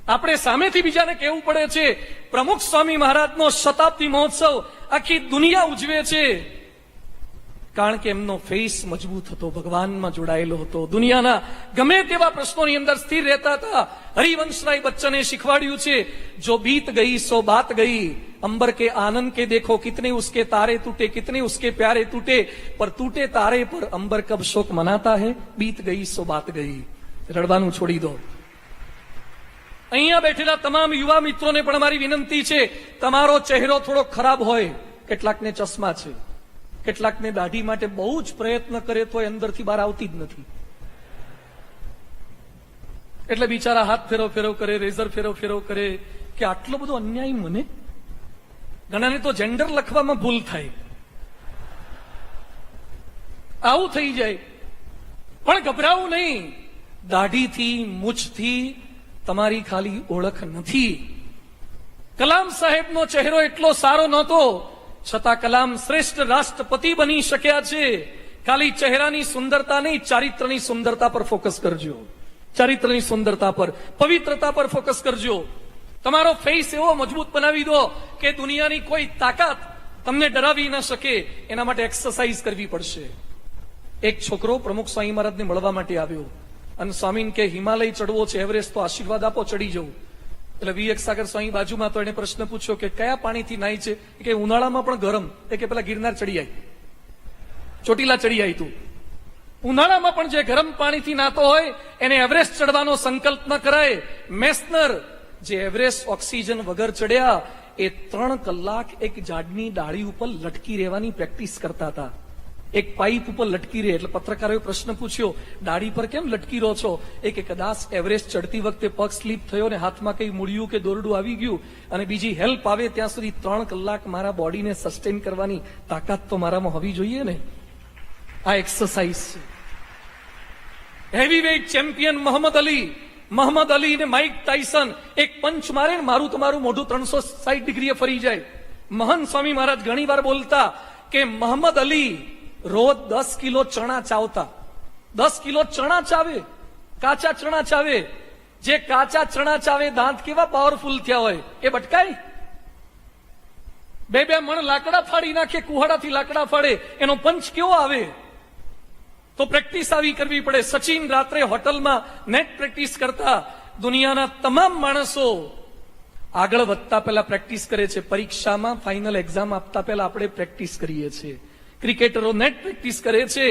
આપણે સામેથી બીજાને કહેવું પડે છે. પ્રમુખ સ્વામી મહારાજનો શતાબ્દી મહોત્સવ આખી દુનિયા ઉજવે છે, કારણ કે એમનો ફેસ મજબૂત હતો, ભગવાનમાં જોડાયેલો હતો, દુનિયાના ગમે તેવા પ્રશ્નોની અંદર સ્થિર રહેતા હતા. હરિવંશરાય બચ્ચને શીખવાડ્યું છે, જો બીત ગઈ સો બાત ગઈ, अंबर के आनंद के देखो कितने उसके तारे टूटे, कितने उसके प्यारे टूटे, पर टूटे तारे पर अंबर कब शोक मनाता है, बीत गई सो बात गई. રડવાનું છોડી દો. અહીંયા બેઠેલા તમામ યુવા મિત્રોને પણ મારી વિનંતી છે, તમારો ચહેરો થોડો ખરાબ હોય, કેટલાકને ચશ્મા છે, કેટલાકને દાઢી માટે બહુ જ પ્રયત્ન કરે તો અંદરથી બહાર આવતી જ નથી, એટલે બિચારા હાથ ફેરવ કરે, રેઝર ફેરવ કરે કે આટલો બધો અન્યાય મને. ઘણાને તો જેન્ડર લખવામાં ભૂલ થાય, આવું થઈ જાય. પણ ગભરાવું નહીં, દાઢીથી મૂછથી તમારી ખાલી ઓળખ નથી. કલામ સાહેબનો ચહેરો એટલો સારો નહોતો, છતાં કલામ શ્રેષ્ઠ રાષ્ટ્રપતિ બની શક્યા છે. ખાલી ચહેરાની સુંદરતા નહીં, ચારિત્રની સુંદરતા પર ફોકસ કરજો, ચારિત્રની સુંદરતા પર, પવિત્રતા પર ફોકસ કરજો. તમારો ફેસ એવો મજબૂત બનાવી દો કે દુનિયાની કોઈ તાકાત તમને ડરાવી ન શકે. એના માટે એક્સરસાઇઝ કરવી પડશે. એક છોકરો પ્રમુખ સ્વામી મહારાજને મળવા માટે આવ્યો અને સ્વામીને કે હિમાલય ચડવો છે, એવરેસ્ટ, તો આશીર્વાદ આપો, ચડી જવું. એટલે વી એક સાગર સ્વામી બાજુમાં, તો એને પ્રશ્ન પૂછ્યો કે કયા પાણીથી નાય છે? કે ઉનાળામાં પણ ગરમ. કે પેલા ગિરનાર ચડી આવી, ચોટીલા ચડી આવી. તું ઉનાળામાં પણ જે ગરમ પાણીથી નાતો હોય એને એવરેસ્ટ ચડવાનો સંકલ્પ ન કરાય. મેસ્નર જે એવરેસ્ટ ઓક્સિજન વગર ચડ્યા, એ 3 કલાક એક ઝાડની ડાળી ઉપર લટકી રહેવાની પ્રેક્ટિસ કરતા હતા. એક પાઇપ ઉપર લટકી રહે. એટલે પત્રકારોએ પ્રશ્ન પૂછ્યો, દાઢી પર કેમ લટકી રહો છો? કે કદાચ એવરેસ્ટ ચડતી વખતે પગ સ્લીપ થયો ને હાથમાં કઈ મૂળિયું કે દોરડું આવી ગયું અને બીજી હેલ્પ આવે ત્યાં સુધી 3 કલાક મારા બોડીને સસ્ટેન કરવાની તાકાત તો મારામાં હોવી જોઈએ ને. આ એક્સરસાઇઝ છે. હેવીવેઇટ ચેમ્પિયન મોહમ્મદ અલી ને માઇક ટાયસન એક પંચ મારે ને મારું તમારું મોઢું 360 ડિગ્રીએ ફરી જાય. મહંત સ્વામી મહારાજ ઘણી વાર બોલતા કે મોહમ્મદ અલી રોજ 10 કિલો ચણા ચાવતા. 10 કિલો ચણા ચાવે, કાચા ચણા ચાવે. જે કાચા ચણા ચાવે દાંત કેવા પાવરફુલ થયા હોય, એ બટકાય. 2 મણ લાકડા ફાડી નાખે, કુહાડાથી લાકડા ફાડે, એનો પંચ કેવો આવે? તો પ્રેક્ટિસ આવી કરવી પડે. સચિન રાત્રે હોટલમાં નેટ પ્રેક્ટિસ કરતા. દુનિયાના તમામ માણસો આગળ વધતા પહેલા પ્રેક્ટિસ કરે છે. પરીક્ષામાં ફાઇનલ એક્ઝામ આપતા પહેલા આપણે પ્રેક્ટિસ કરીએ છીએ. ક્રિકેટરો નેટ પ્રેક્ટિસ કરે છે.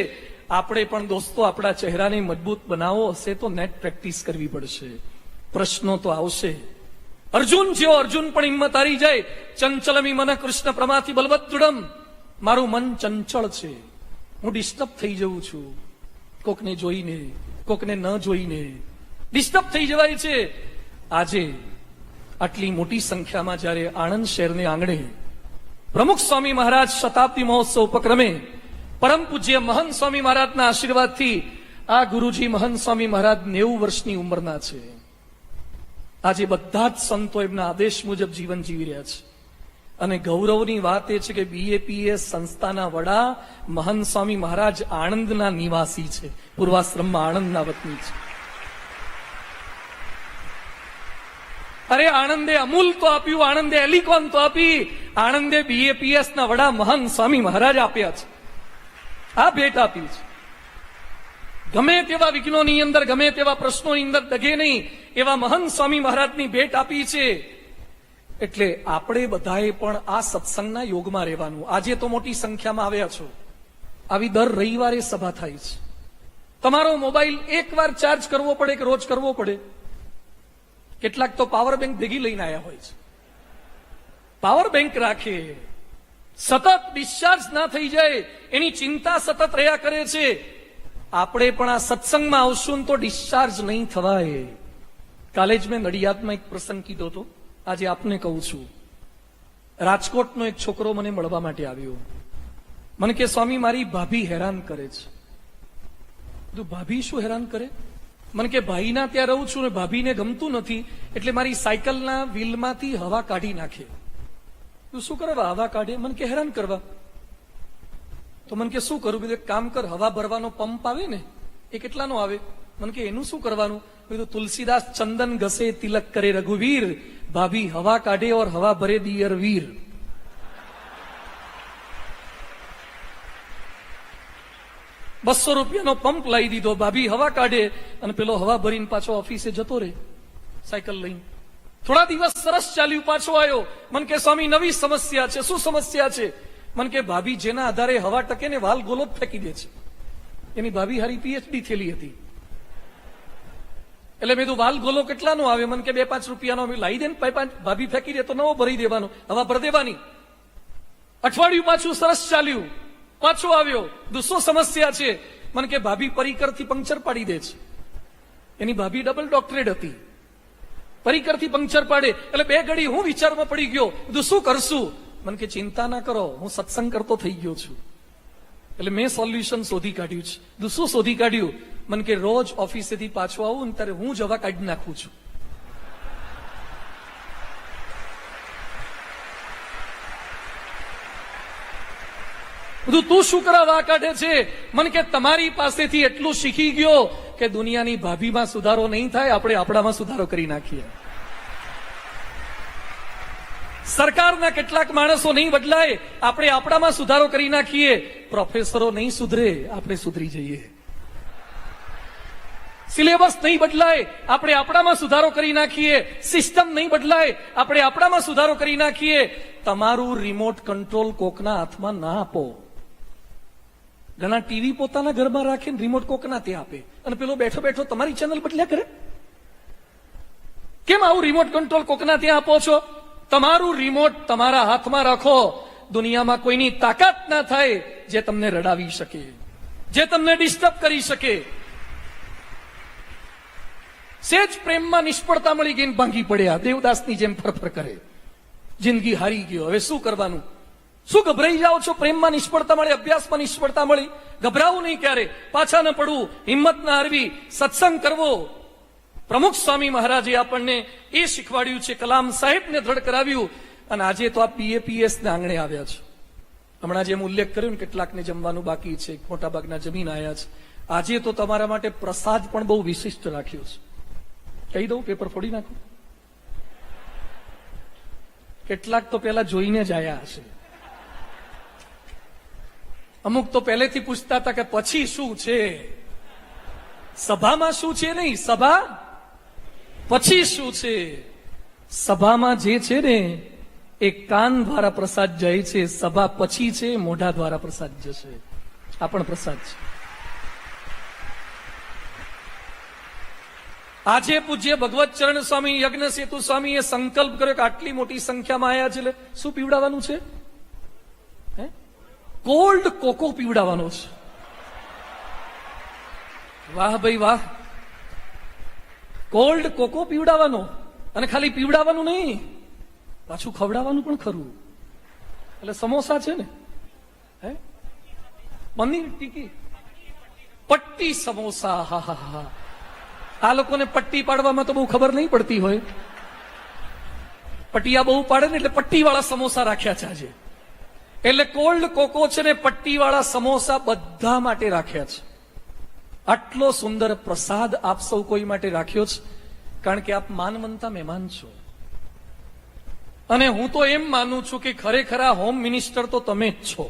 આપણે પણ દોસ્તો આપણા ચહેરાને મજબૂત બનાવવો હશે તો નેટ પ્રેક્ટિસ કરવી પડશે. પ્રશ્નો તો આવશે. અર્જુન જેવો અર્જુન પણ હિંમત હારી જાય. ચંચલમી મન કૃષ્ણ પ્રમાથી બલવત દૃઢમ. મારું મન ચંચળ છે, હું ડિસ્ટર્બ થઈ જઉં છું. કોકને જોઈને, કોકને ન જોઈને ડિસ્ટર્બ થઈ જવાય છે. આજે આટલી મોટી સંખ્યામાં જ્યારે આણંદ શહેરને આંગણે પ્રમુખ સ્વામી મહારાજ શતાબ્દી મહોત્સવ ઉપક્રમે પરમ પૂજ્ય મહંત સ્વામી મહારાજના આશીર્વાદથી આ ગુરુજી મહંત સ્વામી મહારાજ 90 વર્ષની ઉંમરના છે. આજે બધા જ સંતો એમના આદેશ મુજબ જીવન જીવી રહ્યા છે. અને ગૌરવની વાત એ છે કે BAPS સંસ્થાના વડા મહંત સ્વામી મહારાજ આણંદના નિવાસી છે, પૂર્વાશ્રમમાં આણંદના વતની છે. અરે આણંદે અમૂલ તો આપ્યું, આણંદે એલિકોન તો આપી, આણંદે BAPS ના વડા મહંત સ્વામી મહારાજ આપ્યા છે. આ ભેટ આપી છે. ગમે તેવા વિઘ્નોની અંદર, ગમે તેવા પ્રશ્નોની અંદર ડગે નહીં એવા મહંત સ્વામી મહારાજની ભેટ આપી છે. એટલે આપણે બધાએ પણ આ સત્સંગના યોગમાં રહેવાનું. આજે તો મોટી સંખ્યામાં આવ્યા છો. આવી દર રવિવારે સભા થાય છે. તમારો મોબાઈલ એકવાર ચાર્જ કરવો પડે કે રોજ કરવો પડે? કેટલાક તો પાવર બેંક ભેગી લઈને આવ્યા હોય છે. પાવર બેંક રાખે, સતત ડિસ્ચાર્જ ના થઈ જાય એની ચિંતા સતત રહ્યા કરે છે. આપણે પણ આ સત્સંગમાં આવશું તો ડિસ્ચાર્જ નહીં થવાય. કાલે જ મેં નડિયાદમાં એક પ્રસંગ કીધો હતો, આજે આપને કહું છું. રાજકોટનો એક છોકરો મને મળવા માટે આવ્યો. મને કે સ્વામી મારી ભાભી હેરાન કરે છે. ભાભી શું હેરાન કરે? મને કે ભાઈના ત્યાં રહું છું ને ભાભીને ગમતું નથી એટલે મારી સાયકલના વ્હીલમાંથી હવા કાઢી નાખે. તું શું કરવા હવા કાઢે? મને કે હેરાન કરવા. તો મને કે શું કરું? બીજું કામ કર, હવા ભરવાનો પંપ આવે ને એ કેટલાનો આવે? મને કે એનું શું કરવાનું? બીજું તુલસીદાસ ચંદન ઘસે તિલક કરે રઘુવીર, ભાભી હવા કાઢે ઓર હવા ભરે દિયર વીર. ₹200 પંપ લાવી દીધો, ભાભી હવા કાઢે અને પેલો હવા ભરીને પાછો ઓફિસે જતો રહે સાયકલ લઈને. થોડા દિવસ સરસ ચાલ્યું, પાછો આવ્યો. મને કે સ્વામી નવી સમસ્યા છે. શું સમસ્યા છે? મને કે ભાભી જેના આધારે હવા ટકે ને વાલ ગોલો જ ફેંકી દે છે. એની ભાભી હારી PhD થયેલી હતી. એટલે મેં કીધું વાલ ગોલો કેટલાનો આવે? મને કે ₹2-5 લાવી દે ને, ભાભી ફેંકી દે તો નવો ભરી દેવાનો, હવા ભરી દેવાની. અઠવાડિયું પાછું સરસ ચાલ્યું, પાછો આવ્યો. શું સમસ્યા છે? મને કે ભાભી પરિકરથી પંક્ચર પાડી દે છે. એની ભાભી ડબલ ડોક્ટરેટ હતી, પરિકરથી પંક્ચર પાડે. એટલે 2 ઘડી હું વિચારમાં પડી ગયો, શું કરશું? મને કે ચિંતા ના કરો, હું સત્સંગ કરતો થઈ ગયો છું. એટલે મેં સોલ્યુશન શોધી કાઢ્યું છે. શું શોધી કાઢ્યું? મને કે રોજ ઓફિસેથી પાછો આવું ને ત્યારે હું જ હવા કાઢી નાખું છું. તું શું કરવા કાઢે છે? મને કે તમારી પાસેથી એટલું શીખી ગયો કે દુનિયાની ભાભીમાં સુધારો નહીં થાય, આપણે આપણામાં સુધારો કરી નાખીએ. સરકારના કેટલાક માણસો નહીં બદલાય, આપણે આપણામાં સુધારો કરી નાખીએ. પ્રોફેસરો નહીં સુધરે, આપણે સુધરી જઈએ. સિલેબસ નહીં બદલાય, આપણે આપણામાં સુધારો કરી નાખીએ. સિસ્ટમ નહીં બદલાય, આપણે આપણામાં સુધારો કરી નાખીએ. તમારું રિમોટ કંટ્રોલ કોકના હાથમાં ના આપો. ઘણા ટીવી પોતાના ઘરમાં રાખીને રિમોટ કોકના ત્યાં આપે અને પેલો બેઠો બેઠો તમારી ચેનલ બદલ્યા કરે. કેમ આવું રિમોટ કંટ્રોલ કોકના ત્યાં આપો છો? તમારું રિમોટ તમારા હાથમાં રાખો. દુનિયામાં કોઈની તાકાત ના થાય જે તમને રડાવી શકે, જે તમને ડિસ્ટર્બ કરી શકે. સેજ પ્રેમમાં નિષ્ફળતા મળી ગઈ, ભાંગી પડ્યા, દેવદાસની જેમ ફરફર કરે, જિંદગી હારી ગયો, હવે શું કરવાનું? શું ગભરાઈ જાઓ છો? પ્રેમમાં નિષ્ફળતા મળી, અભ્યાસમાં નિષ્ફળતા મળી, ગભરાવું નહીં ક્યારે, પાછા ન પડવું, હિંમત ના હારવી, સત્સંગ કરવો. પ્રમુખ સ્વામી મહારાજે આપણને એ શીખવાડ્યું છે, કલામ સાહેબને દ્રઢ કરાવ્યું, અને આજે તો આપ BAPS ના આંગણે આવ્યા છો. હમણાં જેમ ઉલ્લેખ કર્યો ને, કેટલાકને જમવાનું બાકી છે, મોટાભાગના જમીન આવ્યા છે. આજે તો તમારા માટે પ્રસાદ પણ બહુ વિશિષ્ટ રાખ્યો છે. કહી દઉં, પેપર ફોડી નાખું. કેટલાક તો પેલા જોઈને જ આયા હશે, અમુક તો પહેલેથી પૂછતા હતા કે પછી શું છે, સભામાં શું છે નહીં, સભા પછી શું છે. સભામાં જે છે ને એ કાન દ્વારા પ્રસાદ જાય છે, સભા પછી છે, મોઢા દ્વારા પ્રસાદ જશે. આ પણ પ્રસાદ છે. આજે પૂજ્ય ભગવત ચરણ સ્વામી, યજ્ઞ સેતુ સ્વામી એ સંકલ્પ કર્યો કે આટલી મોટી સંખ્યામાં આવ્યા છે, એટલે શું પીવડાવવાનું છે? કોલ્ડ કોકો પીવડાવવાનો છે. વાહ ભાઈ વાહ, કોલ્ડ કોકો પીવડાવવાનો, અને ખાલી પીવડાવવાનું નહીં, પાછું ખવડાવવાનું પણ ખરું. એટલે સમોસા છે ને, પનીર ટીકી, પટ્ટી સમોસા. હા હા હા, આ લોકોને પટ્ટી પાડવામાં તો બહુ ખબર નહીં પડતી હોય, પટિયા બહુ પાડે ને એટલે પટ્ટી વાળા સમોસા રાખ્યા છે આજે. એટલે કોલ્ડ કોકો છે ને પટ્ટી વાળા સમોસા બધા માટે રાખ્યા છે. આટલો સુંદર પ્રસાદ આપ સૌ કોઈ માટે રાખ્યો છે, કારણ કે આપ માનવંતા મહેમાન છો. અને હું તો એમ માનું છું કે ખરેખર આ હોમ મિનિસ્ટર તો તમે જ છો.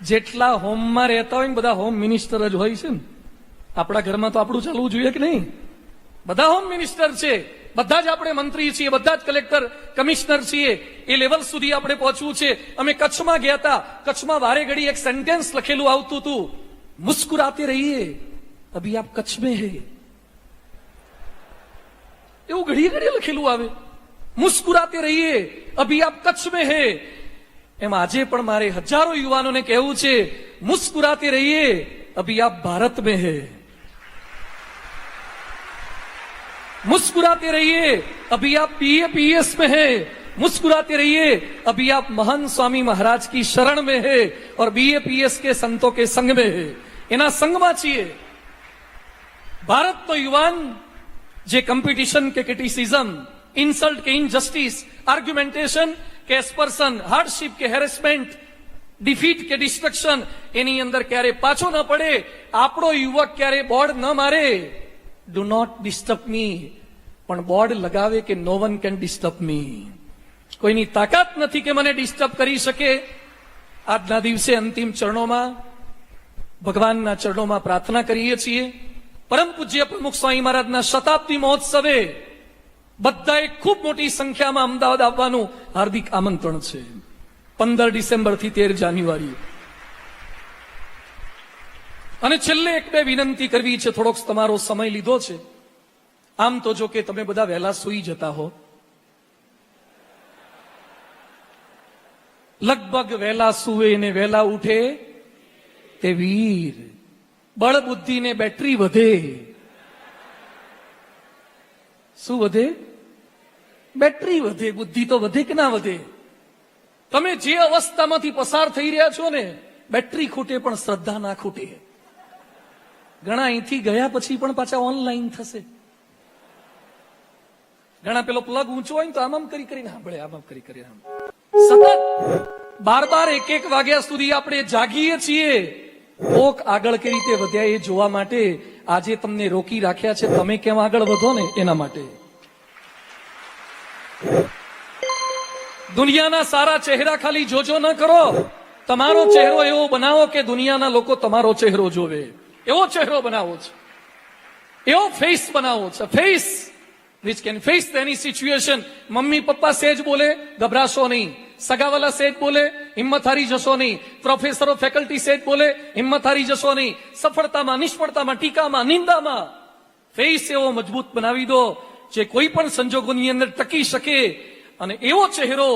જેટલા હોમમાં રહેતા હોય ને બધા હોમ મિનિસ્ટર જ હોય છે ને. આપણા ઘરમાં તો આપણું ચાલવું જોઈએ કે નહીં? બધા હોમ મિનિસ્ટર છે, બધા જ આપણે મંત્રી છીએ, બધા જ કલેક્ટર કમિશનર છીએ. એ લેવલ સુધી આપણે પહોંચવું છે. અમે કચ્છમાં ગયા હતા, કચ્છમાં વારે ઘડી એક સેન્ટેન્સ લખેલું આવતું હતું, મુસ્કુરાતે રહીએ અભી આપ કચ્છ में है. એવું ઘડીએ ઘડીએ લખેલું આવે, મુસ્કુરાતે રહીએ અભી આપ કચ્છ में है. એમ આજે પણ મારે હજારો યુવાનોને કહેવું છે, મુસ્કુરાતે રહીએ અભી આપ ભારત में है. मुस्कुराते रहिए अभी आप BAPS में है. मुस्कुराते रहिए अभी आप महान स्वामी महाराज की शरण में है और BAPS के संतों के संग में है. એના સંગમાં છીએ. ભારત તો યુવાન જે કોમ્પિટિશન કે ક્રિટિસિઝમ, ઇન્સલ્ટ કે ઇનજસ્ટિસ, આર્ગ્યુમેન્ટેશન કે એસ્પર્શન, હાર્ડશિપ કે હેરેસમેન્ટ, ડિફીટ કે ડિસ્ટ્રક્શન, એની અંદર ક્યારે પાછો ન પડે. આપણો યુવક ક્યારે બોર્ડ ન મારે, ડુ નોટ ડિસ્ટર્બ મી, પણ બોર્ડ લગાવે કે નો વન કેન ડિસ્ટર્બ મી. કોઈની તાકાત નથી કે મને ડિસ્ટર્બ કરી શકે. આજના દિવસે અંતિમ ચરણોમાં ભગવાનના ચરણોમાં પ્રાર્થના કરીએ છીએ. પરમ પૂજ્ય પ્રમુખ સ્વામી મહારાજના શતાબ્દી મહોત્સવે બધાએ ખૂબ મોટી સંખ્યામાં અમદાવાદ આવવાનું હાર્દિક આમંત્રણ છે. 15 ડિસેમ્બરથી 13 જાન્યુઆરી. અને છેલ્લે એક બે વિનંતી કરવી છે. થોડોક તમારો સમય લીધો છે. આમ તો જો કે તમે બધા વહેલા સૂઈ જતા હો, લગભગ વહેલા સૂવે ને વહેલા ઉઠે તે વીર. બળ બુદ્ધિ ને બેટરી વધે. શું વધે? બેટરી વધે. બુદ્ધિ તો વધે કે ના વધે? તમે જે અવસ્થામાંથી પસાર થઈ રહ્યા છો ને, બેટરી ખૂટે પણ શ્રદ્ધા ના ખૂટે. ઘણા અહીંથી ગયા પછી પણ પાછા ઓનલાઈન થશે. ઘણા પેલો પ્લગ ઊંચો હોય ને તો આમ કરી કરીને સાંભળે, આમ કરી કરીને સતત 12-1 વાગ્યા સુધી આપણે જાગીએ છીએ. કોક આગળ કઈ રીતે વધ્યા એ જોવા માટે આજે તમને રોકી રાખ્યા છે. તમે કેમ આગળ વધો ને એના માટે. દુનિયાના સારા ચહેરા ખાલી જોજો ન કરો, તમારો ચહેરો એવો બનાવો કે દુનિયાના લોકો તમારો ચહેરો જોવે. એવો ચહેરો બનાવો છે, એવો ફેસ બનાવો છે. Face which can face any situation. Mummy papa સેજ બોલે, ગભરાશો નહીં. સગાવાલા સેજ બોલે, હિંમત હારી જશો નહીં. પ્રોફેસરો ફેકલ્ટી સેજ બોલે, હિંમત હારી જશો નહીં. સફળતામાં, નિષ્ફળતામાં, ટીકામાં, નિંદામાં ફેસ એવો મજબૂત બનાવી દો જે કોઈ પણ સંજોગોની અંદર ટકી શકે. અને એવો ચહેરો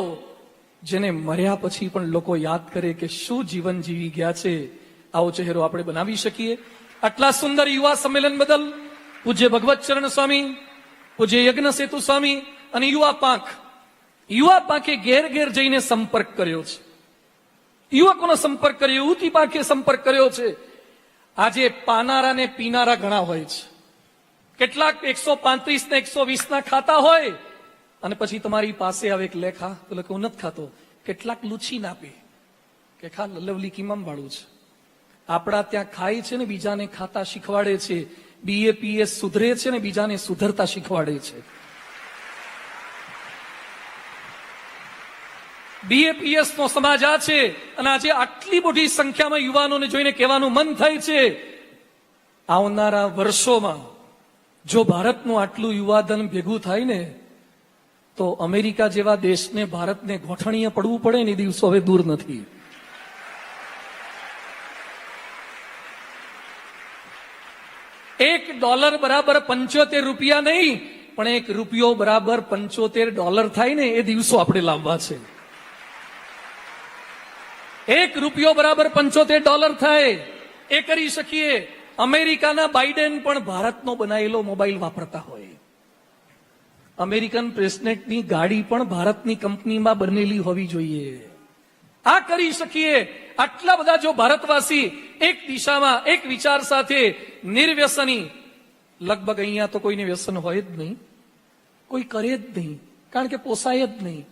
જેને મર્યા પછી પણ લોકો યાદ કરે કે શું જીવન જીવી ગયા છે, આવો ચહેરો આપણે બનાવી શકીએ. આટલા સુંદર યુવા સંમેલન બદલ પૂજ્ય ભગવત ચરણ સ્વામી, પૂજ્ય યજ્ઞ સેતુ સ્વામી અને યુવા પાંખે ઘેર ઘેર જઈને સંપર્ક કર્યો છે, યુવકોનો સંપર્ક કર્યો, યુવતી પાંખે સંપર્ક કર્યો છે. આજે પાનારા ને પીનારા ઘણા હોય છે, કેટલાક 135 ને 120 ના ખાતા હોય અને પછી તમારી પાસે આવે એક લેખા, તો હું નથી ખાતો. કેટલાક લૂછી ના પે કે ખા લવલી કિમામ વાળું છે. આપણા ત્યાં ખાય છે ને બીજાને ખાતા શીખવાડે છે, BAPS સુધરે છે ને બીજાને સુધરતા શીખવાડે છે. BAPS નો સમાજ આ છે. અને આજે આટલી મોટી સંખ્યામાં યુવાનોને જોઈને કહેવાનું મન થાય છે, આવનારા વર્ષોમાં જો ભારતનું આટલું યુવાધન ભેગું થાય ને તો અમેરિકા જેવા દેશને ભારતને ગોઠણીએ પડવું પડે ને એ દિવસો હવે દૂર નથી. $1 બરાબર 75 રૂપિયા નહીં, પણ $1 બરાબર $75 થાય ને એ દિવસો આપણે લાવવા છે. $1 બરાબર $75 થાય એ કરી શકીએ. અમેરિકાના બાઇડેન પણ ભારતનો બનાવેલો મોબાઈલ વાપરતા હોય, અમેરિકન પ્રેસિડેન્ટની ગાડી પણ ભારતની કંપનીમાં બનેલી હોવી જોઈએ. આ કરી શકીએ. આટલા બધા જો ભારતવાસી એક દિશામાં એક વિચાર સાથે નિર્વ્યસની, લગભગ અહીંયા તો કોઈને વ્યસન હોય જ નહીં, કોઈ કરે જ નહીં, કારણ કે પોસાય જ નહીં.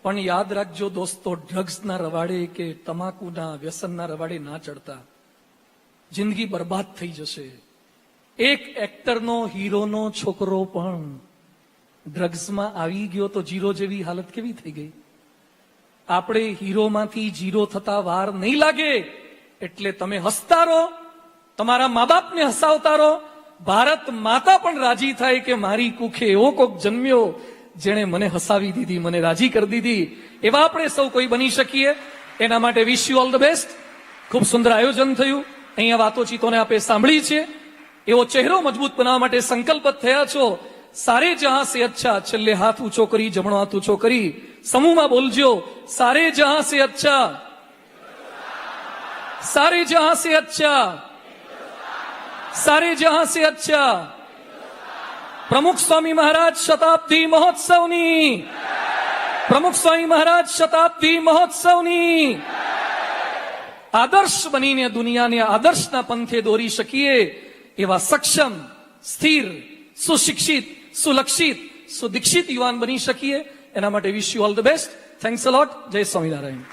પણ યાદ રાખજો દોસ્તો, ડ્રગ્સના રવાડે કે તમાકુના વ્યસનના રવાડે ના ચડતા, જિંદગી બરબાદ થઈ જશે. એક એક્ટરનો, હીરોનો છોકરો પણ ડ્રગ્સમાં આવી ગયો તો જીરો જેવી હાલત કેવી થઈ ગઈ. આપણે હીરોમાંથી જીરો થતા વાર નહીં લાગે. એટલે તમે હસતા રહો, તમારા મા બાપને હસાવતા રહો. ભારત માતા પણ રાજી થાય કે મારી કુખે એવો કોક જન્મ્યો જેણે મને હસાવી દીધી, મને રાજી કરી દીધી. એવા આપણે સૌ કોઈ બની શકીએ. એના માટે wish you all the best. ખૂબ સુંદર આયોજન થયું. અહીંયા વાતોચીતોને આપે સાંભળી છે. એવો ચહેરો મજબૂત બનાવવા માટે સંકલ્પત થયા છો. સારે જહાં સે અચ્છા, છેલ્લે હાથ ઊંચો કરી, જમણો હાથ ઊંચો કરી સમૂહમાં બોલજો. સારે જહાં સે અચ્છા, સારે જહાં સે અચ્છા, સારે જહાં સે અચ્છા. પ્રમુખ સ્વામી મહારાજ શતાબ્દી મહોત્સવની, પ્રમુખ સ્વામી મહારાજ શતાબ્દી મહોત્સવની આદર્શ બનીને દુનિયાને આદર્શના પંથે દોરી શકીએ એવા સક્ષમ, સ્થિર, સુશિક્ષિત, સુલક્ષિત, સુદીક્ષિત યુવાન બની શકીએ. એના માટે wish you all the best. Thanks a lot. જય સ્વામિનારાયણ.